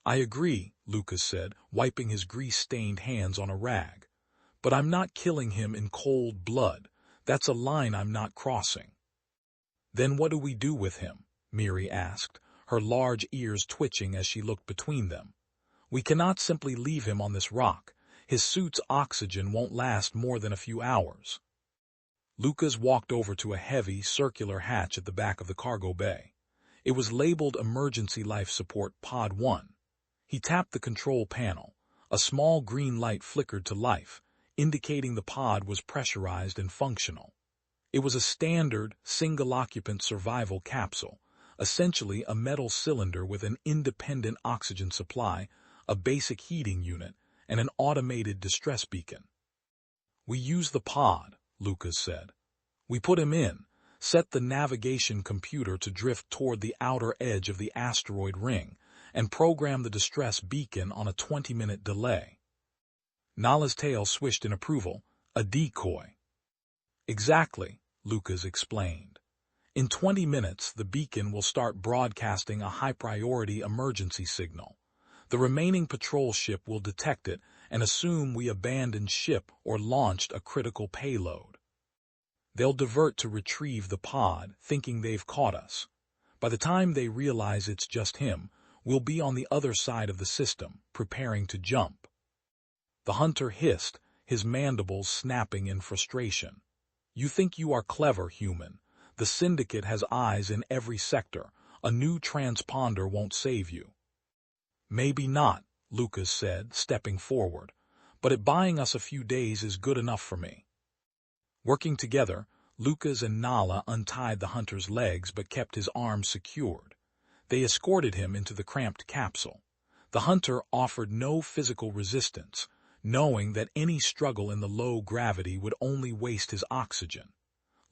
I agree, Lucas said, wiping his grease-stained hands on a rag. But I'm not killing him in cold blood. That's a line I'm not crossing. Then what do we do with him? Miri asked, her large ears twitching as she looked between them. We cannot simply leave him on this rock. His suit's oxygen won't last more than a few hours. Lucas walked over to a heavy, circular hatch at the back of the cargo bay. It was labeled Emergency Life Support Pod 1. He tapped the control panel. A small green light flickered to life, indicating the pod was pressurized and functional. It was a standard, single-occupant survival capsule, essentially a metal cylinder with an independent oxygen supply, a basic heating unit, and an automated distress beacon. We use the pod, Lucas said. We put him in, set the navigation computer to drift toward the outer edge of the asteroid ring, and program the distress beacon on a 20-minute delay. Nala's tail swished in approval. A decoy. Exactly, Lucas explained. In 20 minutes, the beacon will start broadcasting a high-priority emergency signal. The remaining patrol ship will detect it and assume we abandoned ship or launched a critical payload. They'll divert to retrieve the pod, thinking they've caught us. By the time they realize it's just him, we'll be on the other side of the system, preparing to jump. The hunter hissed, his mandibles snapping in frustration. You think you are clever, human. The syndicate has eyes in every sector. A new transponder won't save you. Maybe not, Lucas said, stepping forward, but it buying us a few days is good enough for me. Working together, Lucas and Nala untied the hunter's legs but kept his arms secured. They escorted him into the cramped capsule. The hunter offered no physical resistance, knowing that any struggle in the low gravity would only waste his oxygen.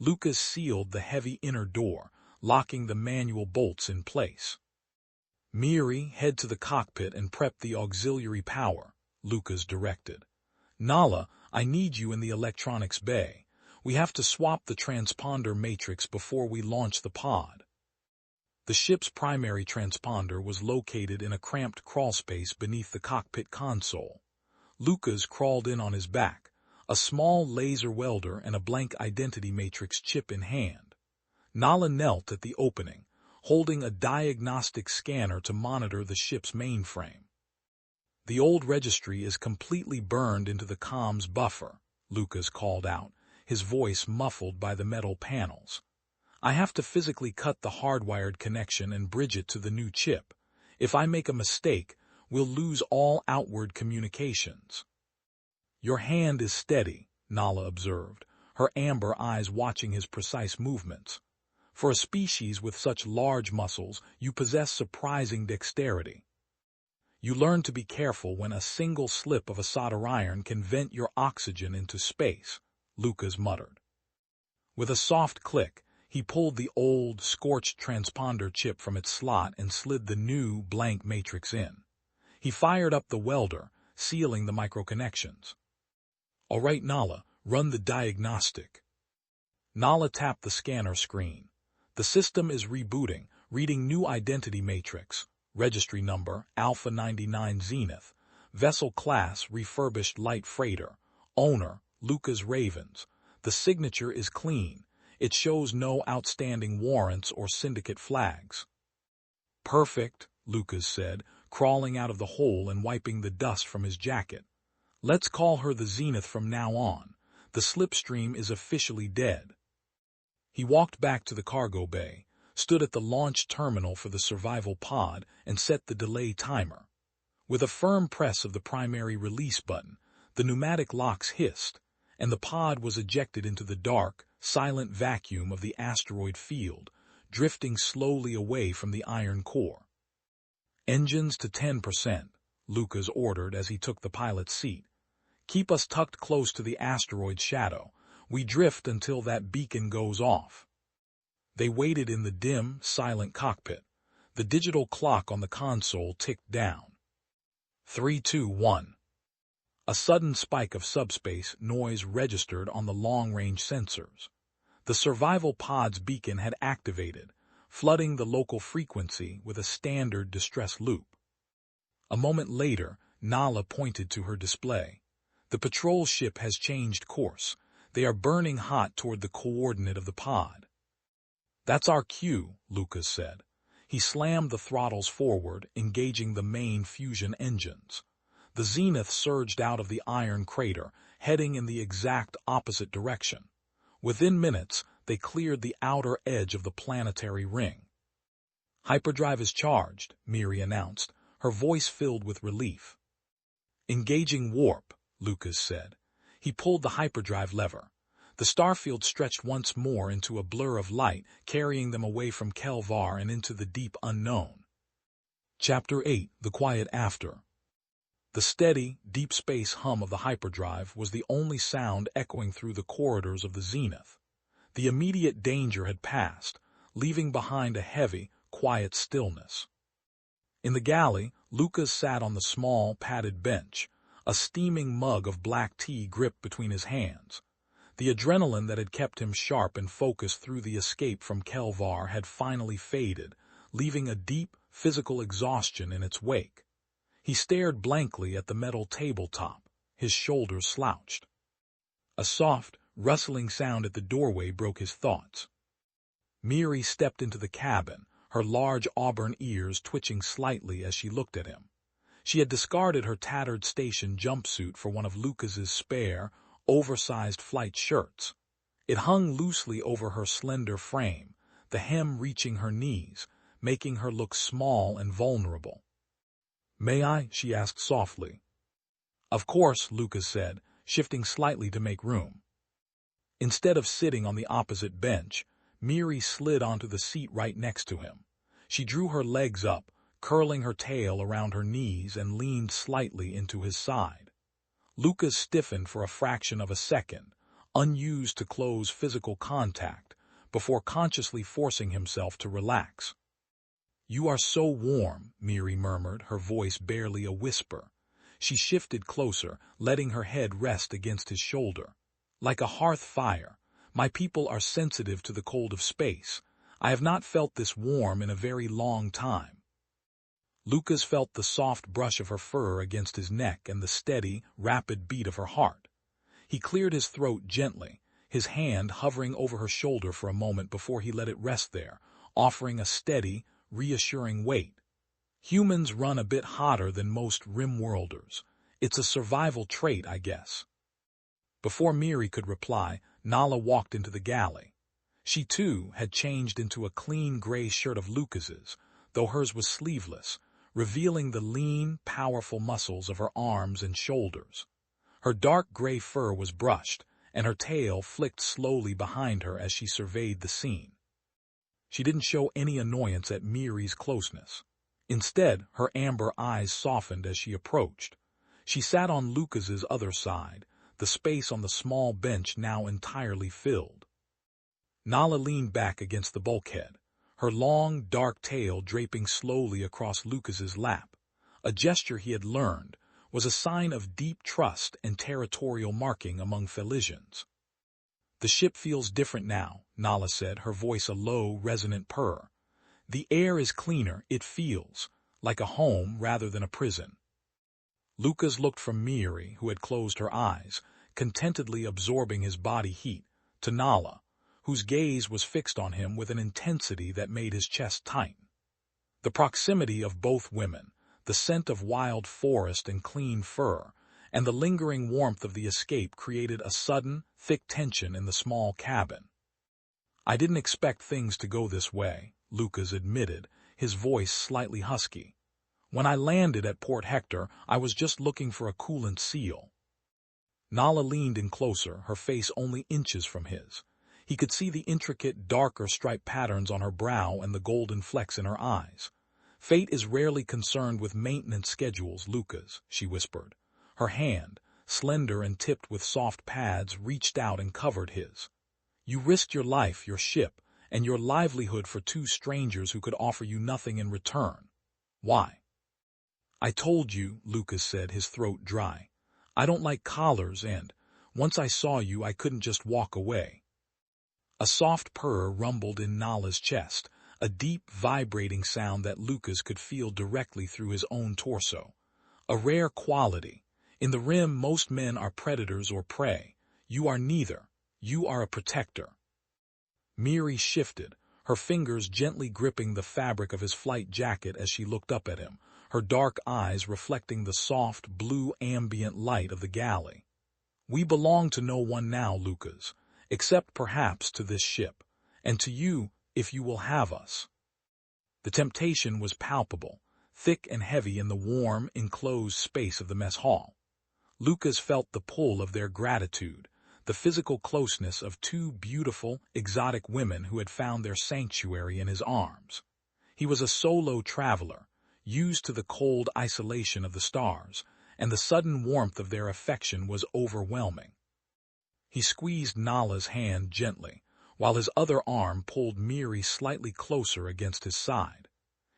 Lucas sealed the heavy inner door, locking the manual bolts in place. Miri, head to the cockpit and prep the auxiliary power, Lucas directed. Nala, I need you in the electronics bay. We have to swap the transponder matrix before we launch the pod. The ship's primary transponder was located in a cramped crawlspace beneath the cockpit console. Lucas crawled in on his back, a small laser welder and a blank identity matrix chip in hand. Nala knelt at the opening, holding a diagnostic scanner to monitor the ship's mainframe. The old registry is completely burned into the comms buffer, Lucas called out, his voice muffled by the metal panels. I have to physically cut the hardwired connection and bridge it to the new chip. If I make a mistake, we'll lose all outward communications. Your hand is steady, Nala observed, her amber eyes watching his precise movements. For a species with such large muscles, you possess surprising dexterity. You learn to be careful when a single slip of a solder iron can vent your oxygen into space, Lucas muttered. With a soft click, he pulled the old, scorched transponder chip from its slot and slid the new, blank matrix in. He fired up the welder, sealing the microconnections. All right, Nala, run the diagnostic. Nala tapped the scanner screen. The system is rebooting, reading new identity matrix, registry number, Alpha 99 Zenith, vessel class, refurbished light freighter, owner, Lucas Ravens. The signature is clean. It shows no outstanding warrants or syndicate flags. Perfect, Lucas said, crawling out of the hole and wiping the dust from his jacket. Let's call her the Zenith from now on. The slipstream is officially dead. He walked back to the cargo bay, stood at the launch terminal for the survival pod, and set the delay timer. With a firm press of the primary release button, the pneumatic locks hissed, and the pod was ejected into the dark, silent vacuum of the asteroid field, drifting slowly away from the iron core. Engines to 10%, Lucas ordered as he took the pilot's seat. Keep us tucked close to the asteroid's shadow. We drift until that beacon goes off. They waited in the dim, silent cockpit, The digital clock on the console ticked down. 3, 2, 1. A sudden spike of subspace noise registered on the long-range sensors. The survival pod's beacon had activated, flooding the local frequency with a standard distress loop. A moment later, Nala pointed to her display. The patrol ship has changed course. They are burning hot toward the coordinate of the pod. That's our cue, Lucas said. He slammed the throttles forward, engaging the main fusion engines. The Zenith surged out of the iron crater, heading in the exact opposite direction. Within minutes, they cleared the outer edge of the planetary ring. Hyperdrive is charged, Miri announced, her voice filled with relief. Engaging warp, Lucas said. He pulled the hyperdrive lever. The starfield stretched once more into a blur of light, carrying them away from Kelvar and into the deep unknown. Chapter 8, The Quiet After. The steady, deep space hum of the hyperdrive was the only sound echoing through the corridors of the Zenith. The immediate danger had passed, leaving behind a heavy, quiet stillness. In the galley, Lucas sat on the small, padded bench, a steaming mug of black tea gripped between his hands. The adrenaline that had kept him sharp and focused through the escape from Kelvar had finally faded, leaving a deep, physical exhaustion in its wake. He stared blankly at the metal tabletop, his shoulders slouched. A soft, rustling sound at the doorway broke his thoughts. Miri stepped into the cabin, her large auburn ears twitching slightly as she looked at him. She had discarded her tattered station jumpsuit for one of Lucas's spare, oversized flight shirts. It hung loosely over her slender frame, the hem reaching her knees, making her look small and vulnerable. "May I?" she asked softly. "Of course," Lucas said, shifting slightly to make room. Instead of sitting on the opposite bench, Miri slid onto the seat right next to him. She drew her legs up, curling her tail around her knees, and leaned slightly into his side. Lucas stiffened for a fraction of a second, unused to close physical contact, before consciously forcing himself to relax. "You are so warm," Miri murmured, her voice barely a whisper. She shifted closer, letting her head rest against his shoulder. "Like a hearth fire. My people are sensitive to the cold of space. I have not felt this warm in a very long time." Lucas felt the soft brush of her fur against his neck and the steady, rapid beat of her heart. He cleared his throat gently, his hand hovering over her shoulder for a moment before he let it rest there, offering a steady, reassuring weight. "Humans run a bit hotter than most rim-worlders. It's a survival trait, I guess." Before Miri could reply, Nala walked into the galley. She, too, had changed into a clean gray shirt of Lucas's, though hers was sleeveless, revealing the lean, powerful muscles of her arms and shoulders. Her dark gray fur was brushed, and her tail flicked slowly behind her as she surveyed the scene. She didn't show any annoyance at Miri's closeness. Instead, her amber eyes softened as she approached. She sat on Lucas's other side, the space on the small bench now entirely filled. Nala leaned back against the bulkhead, her long, dark tail draping slowly across Lucas's lap. A gesture he had learned was a sign of deep trust and territorial marking among Felisians. "The ship feels different now," Nala said, her voice a low, resonant purr. "The air is cleaner, it feels like a home rather than a prison." Lucas looked from Miri, who had closed her eyes, contentedly absorbing his body heat, to Nala, whose gaze was fixed on him with an intensity that made his chest tighten. The proximity of both women, the scent of wild forest and clean fur, and the lingering warmth of the escape created a sudden, thick tension in the small cabin. "I didn't expect things to go this way," Lucas admitted, his voice slightly husky. "When I landed at Port Hector, I was just looking for a coolant seal." Nala leaned in closer, her face only inches from his. He could see the intricate, darker stripe patterns on her brow and the golden flecks in her eyes. "Fate is rarely concerned with maintenance schedules, Lucas," she whispered. Her hand, slender and tipped with soft pads, reached out and covered his. "You risked your life, your ship, and your livelihood for two strangers who could offer you nothing in return. Why? I told you, Lucas said, his throat dry. I don't like collars, and once I saw you, I couldn't just walk away. A soft purr rumbled in Nala's chest, a deep, vibrating sound that Lucas could feel directly through his own torso. A rare quality. In the Rim, most men are predators or prey. You are neither. You are a protector. Miri shifted, her fingers gently gripping the fabric of his flight jacket as she looked up at him, her dark eyes reflecting the soft, blue ambient light of the galley. We belong to no one now, Lucas, except perhaps to this ship, and to you if you will have us. The temptation was palpable, thick and heavy in the warm, enclosed space of the mess hall. Lucas felt the pull of their gratitude, the physical closeness of two beautiful, exotic women who had found their sanctuary in his arms. He was a solo traveler, used to the cold isolation of the stars, and the sudden warmth of their affection was overwhelming. He squeezed Nala's hand gently, while his other arm pulled Miri slightly closer against his side.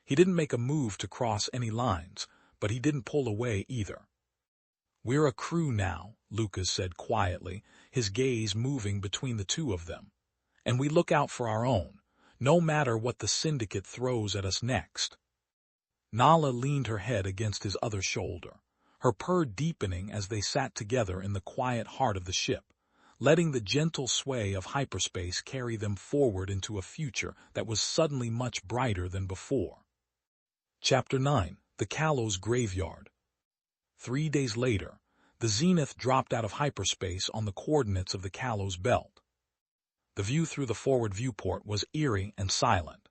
He didn't make a move to cross any lines, but he didn't pull away either. We're a crew now, Lucas said quietly, his gaze moving between the two of them. And we look out for our own, no matter what the Syndicate throws at us next. Nala leaned her head against his other shoulder, her purr deepening as they sat together in the quiet heart of the ship, letting the gentle sway of hyperspace carry them forward into a future that was suddenly much brighter than before. Chapter 9, The Kalos Graveyard. 3 days later, the Zenith dropped out of hyperspace on the coordinates of the Kalos belt. The view through the forward viewport was eerie and silent.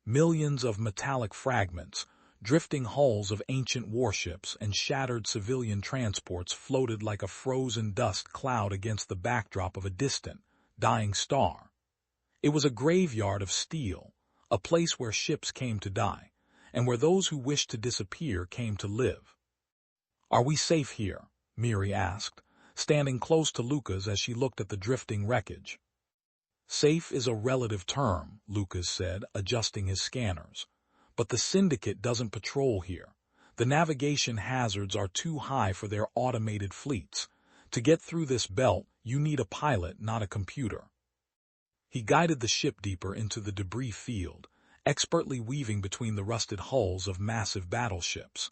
Millions of metallic fragments, drifting hulls of ancient warships, and shattered civilian transports floated like a frozen dust cloud against the backdrop of a distant, dying star. It was a graveyard of steel, a place where ships came to die, and where those who wished to disappear came to live. Are we safe here? Miri asked, standing close to Lucas as she looked at the drifting wreckage. Safe is a relative term, Lucas said, adjusting his scanners. But the Syndicate doesn't patrol here. The navigation hazards are too high for their automated fleets. To get through this belt, you need a pilot, not a computer. He guided the ship deeper into the debris field, expertly weaving between the rusted hulls of massive battleships.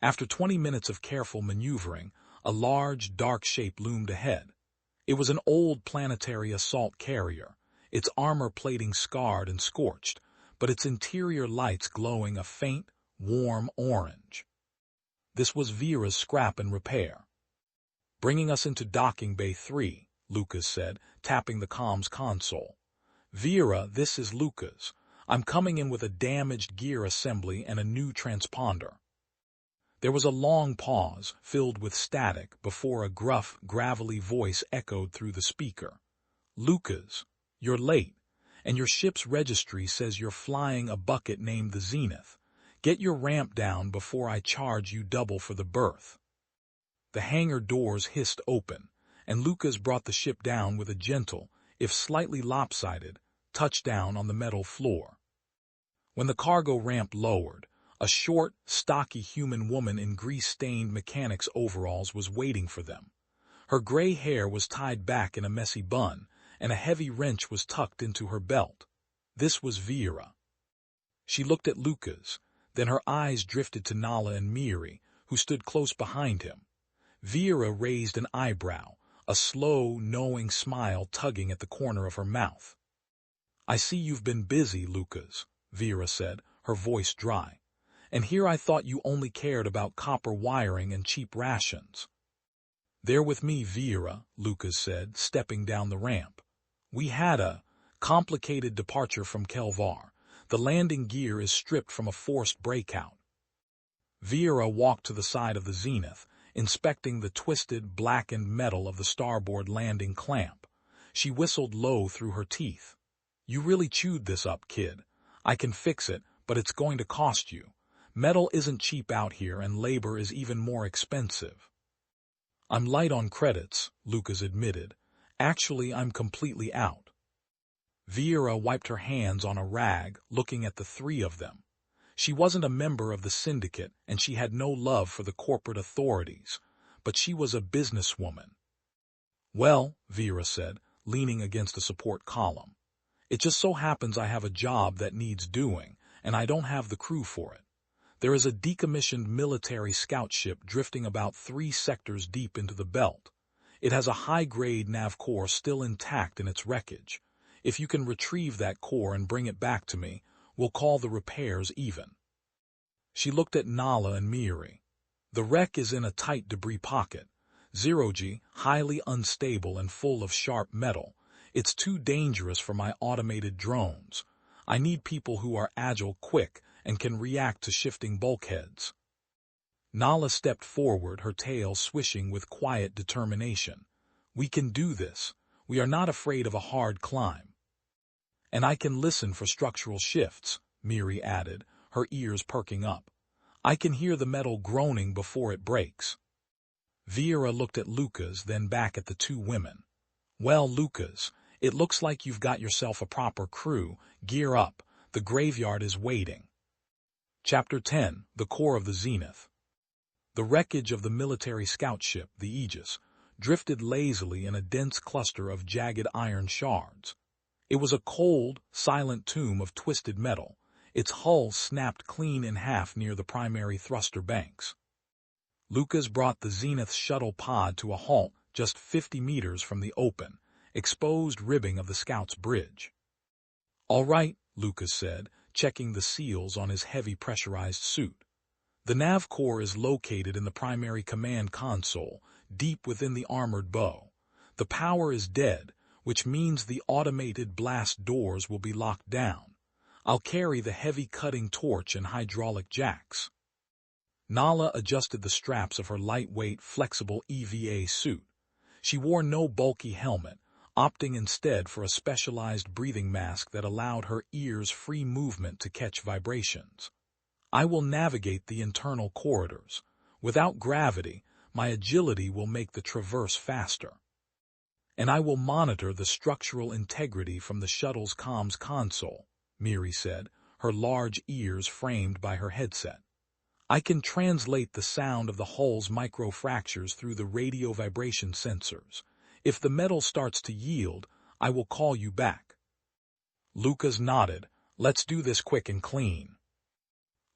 After 20 minutes of careful maneuvering, a large, dark shape loomed ahead. It was an old planetary assault carrier, its armor plating scarred and scorched, but its interior lights glowing a faint, warm orange. This was Vera's scrap and repair. Bringing us into Docking Bay 3, Lucas said, tapping the comms console. Vera, this is Lucas. I'm coming in with a damaged gear assembly and a new transponder. There was a long pause, filled with static, before a gruff, gravelly voice echoed through the speaker. Lucas, you're late, and your ship's registry says you're flying a bucket named the Zenith. Get your ramp down before I charge you double for the berth. The hangar doors hissed open, and Lucas brought the ship down with a gentle, if slightly lopsided, touchdown on the metal floor. When the cargo ramp lowered, a short, stocky human woman in grease-stained mechanic's overalls was waiting for them. Her gray hair was tied back in a messy bun, and a heavy wrench was tucked into her belt. This was Vera. She looked at Lucas, then her eyes drifted to Nala and Miri, who stood close behind him. Vera raised an eyebrow, a slow, knowing smile tugging at the corner of her mouth. I see you've been busy, Lucas, Vera said, her voice dry. And here I thought you only cared about copper wiring and cheap rations. There with me, Vera, Lucas said, stepping down the ramp. We had a complicated departure from Kelvar. The landing gear is stripped from a forced breakout. Vera walked to the side of the Zenith, inspecting the twisted, blackened metal of the starboard landing clamp. She whistled low through her teeth. You really chewed this up, kid. I can fix it, but it's going to cost you. Metal isn't cheap out here, and labor is even more expensive. I'm light on credits, Lucas admitted. Actually, I'm completely out. Vera wiped her hands on a rag, looking at the three of them. She wasn't a member of the syndicate, and she had no love for the corporate authorities, but she was a businesswoman. Well, Vera said, leaning against a support column, it just so happens I have a job that needs doing, and I don't have the crew for it. There is a decommissioned military scout ship drifting about 3 sectors deep into the belt. It has a high-grade nav core still intact in its wreckage. If you can retrieve that core and bring it back to me, we'll call the repairs even. She looked at Nala and Miri. The wreck is in a tight debris pocket. Zero-G, highly unstable and full of sharp metal. It's too dangerous for my automated drones. I need people who are agile, quick, and can react to shifting bulkheads. Nala stepped forward, her tail swishing with quiet determination. We can do this. We are not afraid of a hard climb. And I can listen for structural shifts, Miri added, her ears perking up. I can hear the metal groaning before it breaks. Vera looked at Lucas, then back at the 2 women. Well, Lucas, it looks like you've got yourself a proper crew. Gear up. The graveyard is waiting. Chapter 10, The Core of the Zenith. The wreckage of the military scout ship, the Aegis, drifted lazily in a dense cluster of jagged iron shards. It was a cold, silent tomb of twisted metal, its hull snapped clean in half near the primary thruster banks. Lucas brought the Zenith shuttle pod to a halt just 50 meters from the open, exposed ribbing of the scout's bridge. All right, Lucas said, checking the seals on his heavy pressurized suit. The nav core is located in the primary command console, deep within the armored bow. The power is dead, which means the automated blast doors will be locked down. I'll carry the heavy cutting torch and hydraulic jacks. Nala adjusted the straps of her lightweight, flexible EVA suit. She wore no bulky helmet, opting instead for a specialized breathing mask that allowed her ears free movement to catch vibrations. I will navigate the internal corridors. Without gravity, my agility will make the traverse faster. And I will monitor the structural integrity from the shuttle's comms console, Miri said, her large ears framed by her headset. I can translate the sound of the hull's microfractures through the radio vibration sensors. If the metal starts to yield, I will call you back. Lucas nodded. Let's do this quick and clean.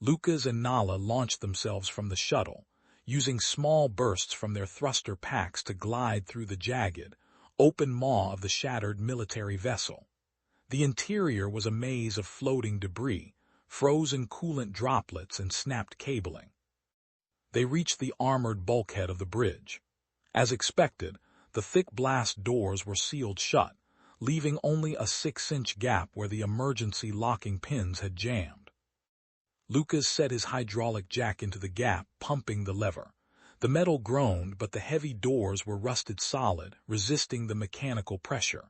Lucas and Nala launched themselves from the shuttle, using small bursts from their thruster packs to glide through the jagged, open maw of the shattered military vessel. The interior was a maze of floating debris, frozen coolant droplets and snapped cabling. They reached the armored bulkhead of the bridge. As expected, the thick blast doors were sealed shut, leaving only a 6-inch gap where the emergency locking pins had jammed. Lucas set his hydraulic jack into the gap, pumping the lever. The metal groaned, but the heavy doors were rusted solid, resisting the mechanical pressure.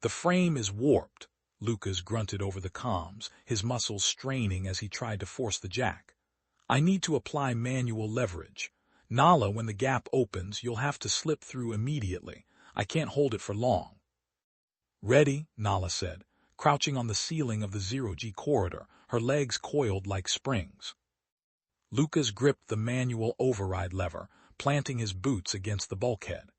The frame is warped, Lucas grunted over the comms, his muscles straining as he tried to force the jack. I need to apply manual leverage. Nala, when the gap opens, you'll have to slip through immediately. I can't hold it for long. Ready, Nala said, crouching on the ceiling of the Zero-G corridor, her legs coiled like springs. Lucas gripped the manual override lever, planting his boots against the bulkhead.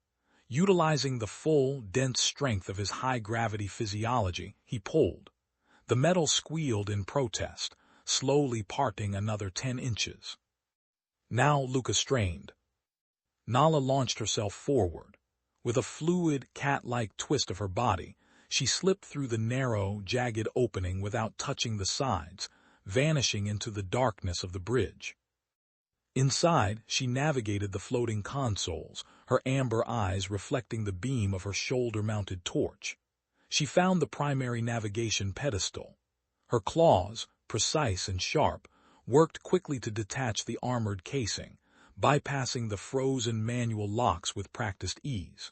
Utilizing the full, dense strength of his high-gravity physiology, he pulled. The metal squealed in protest, slowly parting another 10 inches. Now Lucas strained. Nala launched herself forward. With a fluid, cat-like twist of her body, she slipped through the narrow, jagged opening without touching the sides, vanishing into the darkness of the bridge. Inside, she navigated the floating consoles, her amber eyes reflecting the beam of her shoulder-mounted torch. She found the primary navigation pedestal. Her claws, precise and sharp, worked quickly to detach the armored casing, bypassing the frozen manual locks with practiced ease.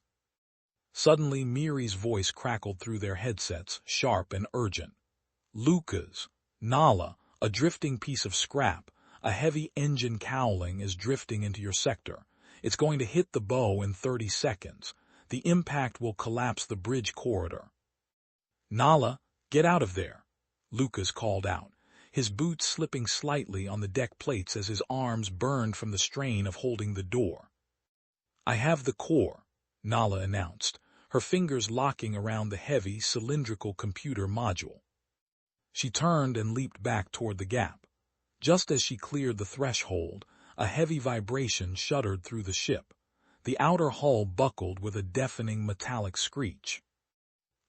Suddenly, Miri's voice crackled through their headsets, sharp and urgent. Lucas, Nala, a drifting piece of scrap, a heavy engine cowling is drifting into your sector. It's going to hit the bow in 30 seconds. The impact will collapse the bridge corridor. Nala, "Get out of there," Lucas called out, his boots slipping slightly on the deck plates as his arms burned from the strain of holding the door. "I have the core," Nala announced, her fingers locking around the heavy, cylindrical computer module. She turned and leaped back toward the gap. Just as she cleared the threshold, a heavy vibration shuddered through the ship. The outer hull buckled with a deafening metallic screech.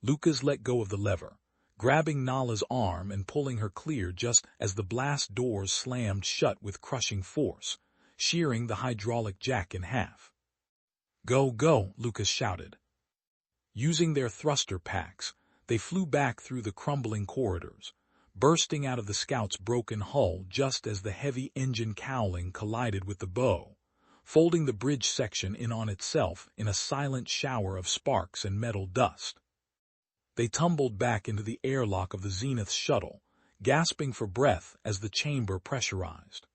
Lucas let go of the lever, grabbing Nala's arm and pulling her clear just as the blast doors slammed shut with crushing force, shearing the hydraulic jack in half. "Go, go," Lucas shouted. Using their thruster packs, they flew back through the crumbling corridors, bursting out of the scout's broken hull just as the heavy engine cowling collided with the bow, folding the bridge section in on itself in a silent shower of sparks and metal dust. They tumbled back into the airlock of the Zenith's shuttle, gasping for breath as the chamber pressurized.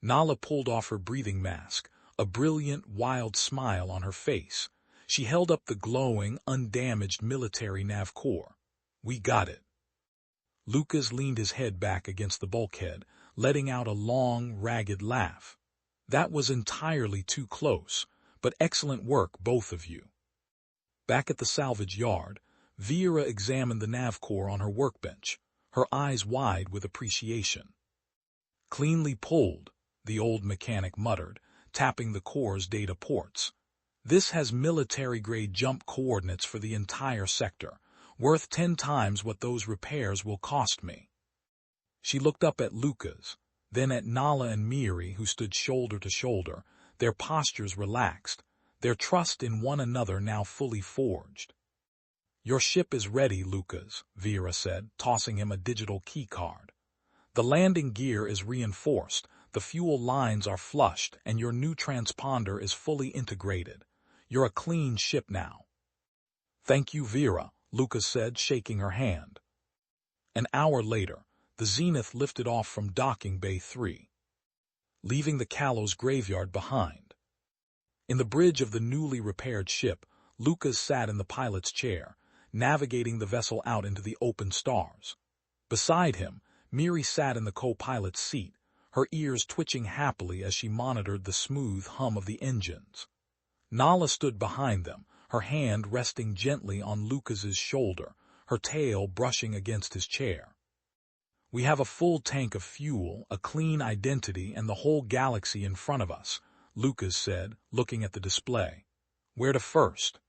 Nala pulled off her breathing mask, a brilliant, wild smile on her face. She held up the glowing, undamaged military nav core. "We got it." Lucas leaned his head back against the bulkhead, letting out a long, ragged laugh. "That was entirely too close, but excellent work, both of you." Back at the salvage yard, Vera examined the nav core on her workbench, her eyes wide with appreciation. "Cleanly pulled," the old mechanic muttered, tapping the core's data ports. "This has military-grade jump coordinates for the entire sector, worth 10 times what those repairs will cost me." She looked up at Lucas, then at Nala and Miri, who stood shoulder to shoulder, their postures relaxed, their trust in one another now fully forged. "Your ship is ready, Lucas," Vera said, tossing him a digital keycard. "The landing gear is reinforced, the fuel lines are flushed, and your new transponder is fully integrated. You're a clean ship now." "Thank you, Vera," Lucas said, shaking her hand. An hour later, the Zenith lifted off from docking bay 3, leaving the Kalos graveyard behind. In the bridge of the newly repaired ship, Lucas sat in the pilot's chair, navigating the vessel out into the open stars. Beside him, Miri sat in the co-pilot's seat, her ears twitching happily as she monitored the smooth hum of the engines. Nala stood behind them, her hand resting gently on Lucas's shoulder, her tail brushing against his chair. "We have a full tank of fuel, a clean identity, and the whole galaxy in front of us," Lucas said, looking at the display. "Where to first?"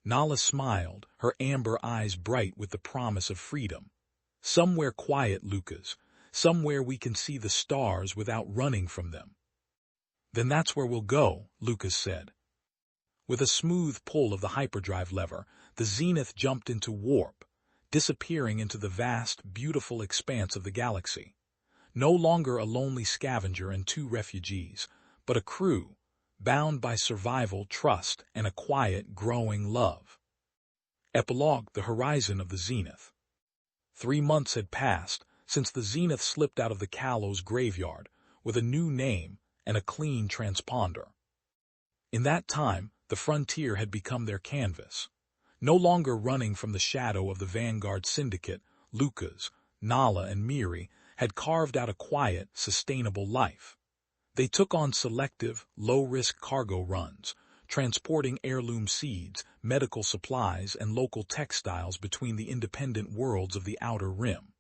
Nala smiled, her amber eyes bright with the promise of freedom. "Somewhere quiet, Lucas. Somewhere we can see the stars without running from them." "Then that's where we'll go," Lucas said. With a smooth pull of the hyperdrive lever, the Zenith jumped into warp, disappearing into the vast, beautiful expanse of the galaxy. No longer a lonely scavenger and 2 refugees, but a crew, bound by survival, trust, and a quiet, growing love. Epilogue: the horizon of the Zenith. 3 months had passed since the Zenith slipped out of the Kalos graveyard with a new name and a clean transponder. In that time, the frontier had become their canvas. No longer running from the shadow of the Vanguard Syndicate, Lucas, Nala, and Miri had carved out a quiet, sustainable life. They took on selective, low-risk cargo runs, transporting heirloom seeds, medical supplies, and local textiles between the independent worlds of the Outer Rim.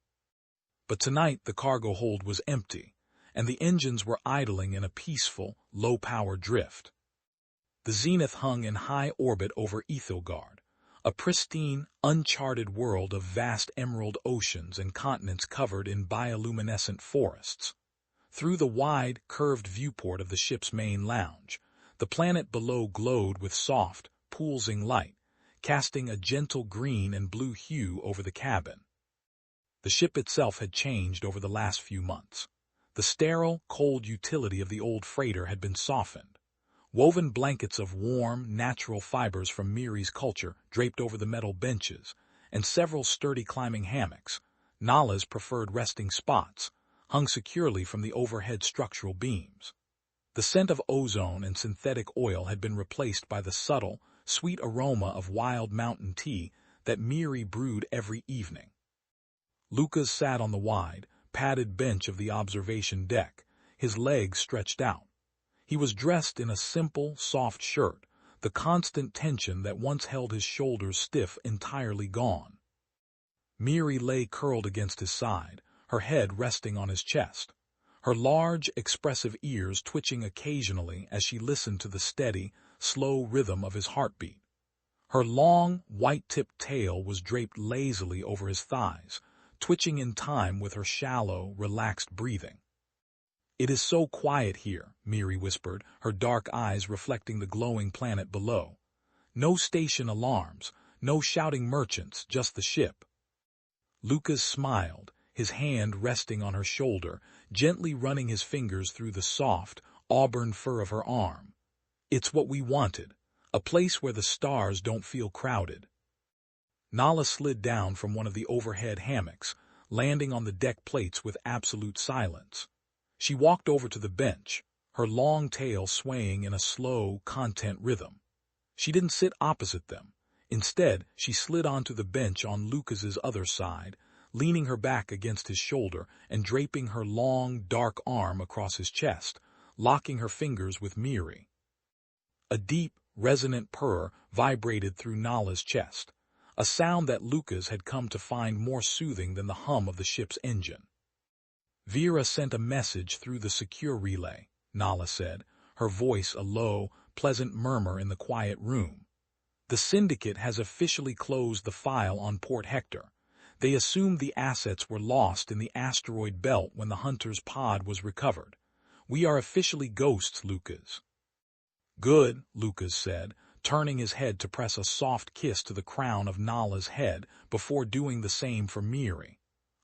But tonight the cargo hold was empty, and the engines were idling in a peaceful, low-power drift. The Zenith hung in high orbit over Ethelgard, a pristine, uncharted world of vast emerald oceans and continents covered in bioluminescent forests. Through the wide, curved viewport of the ship's main lounge, the planet below glowed with soft, pulsing light, casting a gentle green and blue hue over the cabin. The ship itself had changed over the last few months. The sterile, cold utility of the old freighter had been softened. Woven blankets of warm, natural fibers from Miri's culture draped over the metal benches, and several sturdy climbing hammocks, Nala's preferred resting spots, hung securely from the overhead structural beams. The scent of ozone and synthetic oil had been replaced by the subtle, sweet aroma of wild mountain tea that Miri brewed every evening. Lucas sat on the wide, padded bench of the observation deck, his legs stretched out. He was dressed in a simple, soft shirt, the constant tension that once held his shoulders stiff entirely gone. Miri lay curled against his side, her head resting on his chest, her large, expressive ears twitching occasionally as she listened to the steady, slow rhythm of his heartbeat. Her long, white-tipped tail was draped lazily over his thighs, twitching in time with her shallow, relaxed breathing. "It is so quiet here," Miri whispered, her dark eyes reflecting the glowing planet below. "No station alarms, no shouting merchants, just the ship." Lucas smiled, his hand resting on her shoulder, gently running his fingers through the soft, auburn fur of her arm. "It's what we wanted, a place where the stars don't feel crowded." Nala slid down from one of the overhead hammocks, landing on the deck plates with absolute silence. She walked over to the bench, her long tail swaying in a slow, content rhythm. She didn't sit opposite them. Instead, she slid onto the bench on Lucas's other side, leaning her back against his shoulder and draping her long, dark arm across his chest, locking her fingers with Miri. A deep, resonant purr vibrated through Nala's chest, a sound that Lucas had come to find more soothing than the hum of the ship's engine. "Vera sent a message through the secure relay," Nala said, her voice a low, pleasant murmur in the quiet room. "The Syndicate has officially closed the file on Port Hector. They assumed the assets were lost in the asteroid belt when the hunter's pod was recovered. We are officially ghosts, Lucas." "Good," Lucas said, turning his head to press a soft kiss to the crown of Nala's head before doing the same for Miri.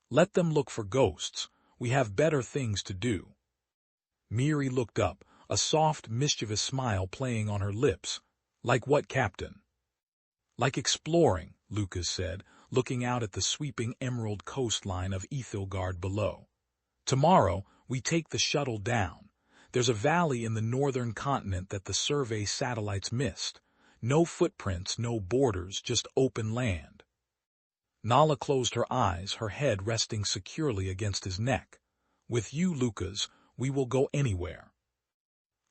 "Let them look for ghosts. We have better things to do." Miri looked up, a soft, mischievous smile playing on her lips. "Like what, Captain?" "Like exploring," Lucas said, looking out at the sweeping emerald coastline of Ethilgard below. "Tomorrow, we take the shuttle down. There's a valley in the northern continent that the survey satellites missed. No footprints, no borders, just open land." Nala closed her eyes, her head resting securely against his neck. "With you, Lucas, we will go anywhere."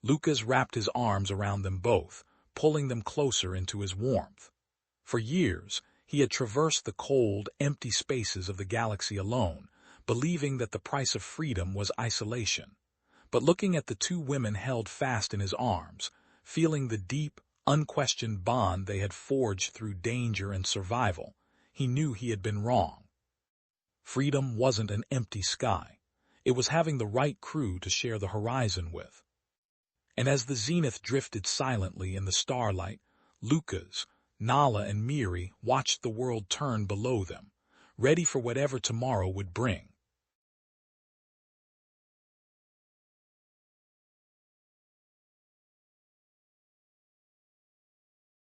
Lucas wrapped his arms around them both, pulling them closer into his warmth. For years, he had traversed the cold, empty spaces of the galaxy alone, believing that the price of freedom was isolation. But looking at the two women held fast in his arms, feeling the deep, unquestioned bond they had forged through danger and survival, he knew he had been wrong. Freedom wasn't an empty sky. It was having the right crew to share the horizon with. And as the Zenith drifted silently in the starlight, Lucas, Nala, and Miri watched the world turn below them, ready for whatever tomorrow would bring.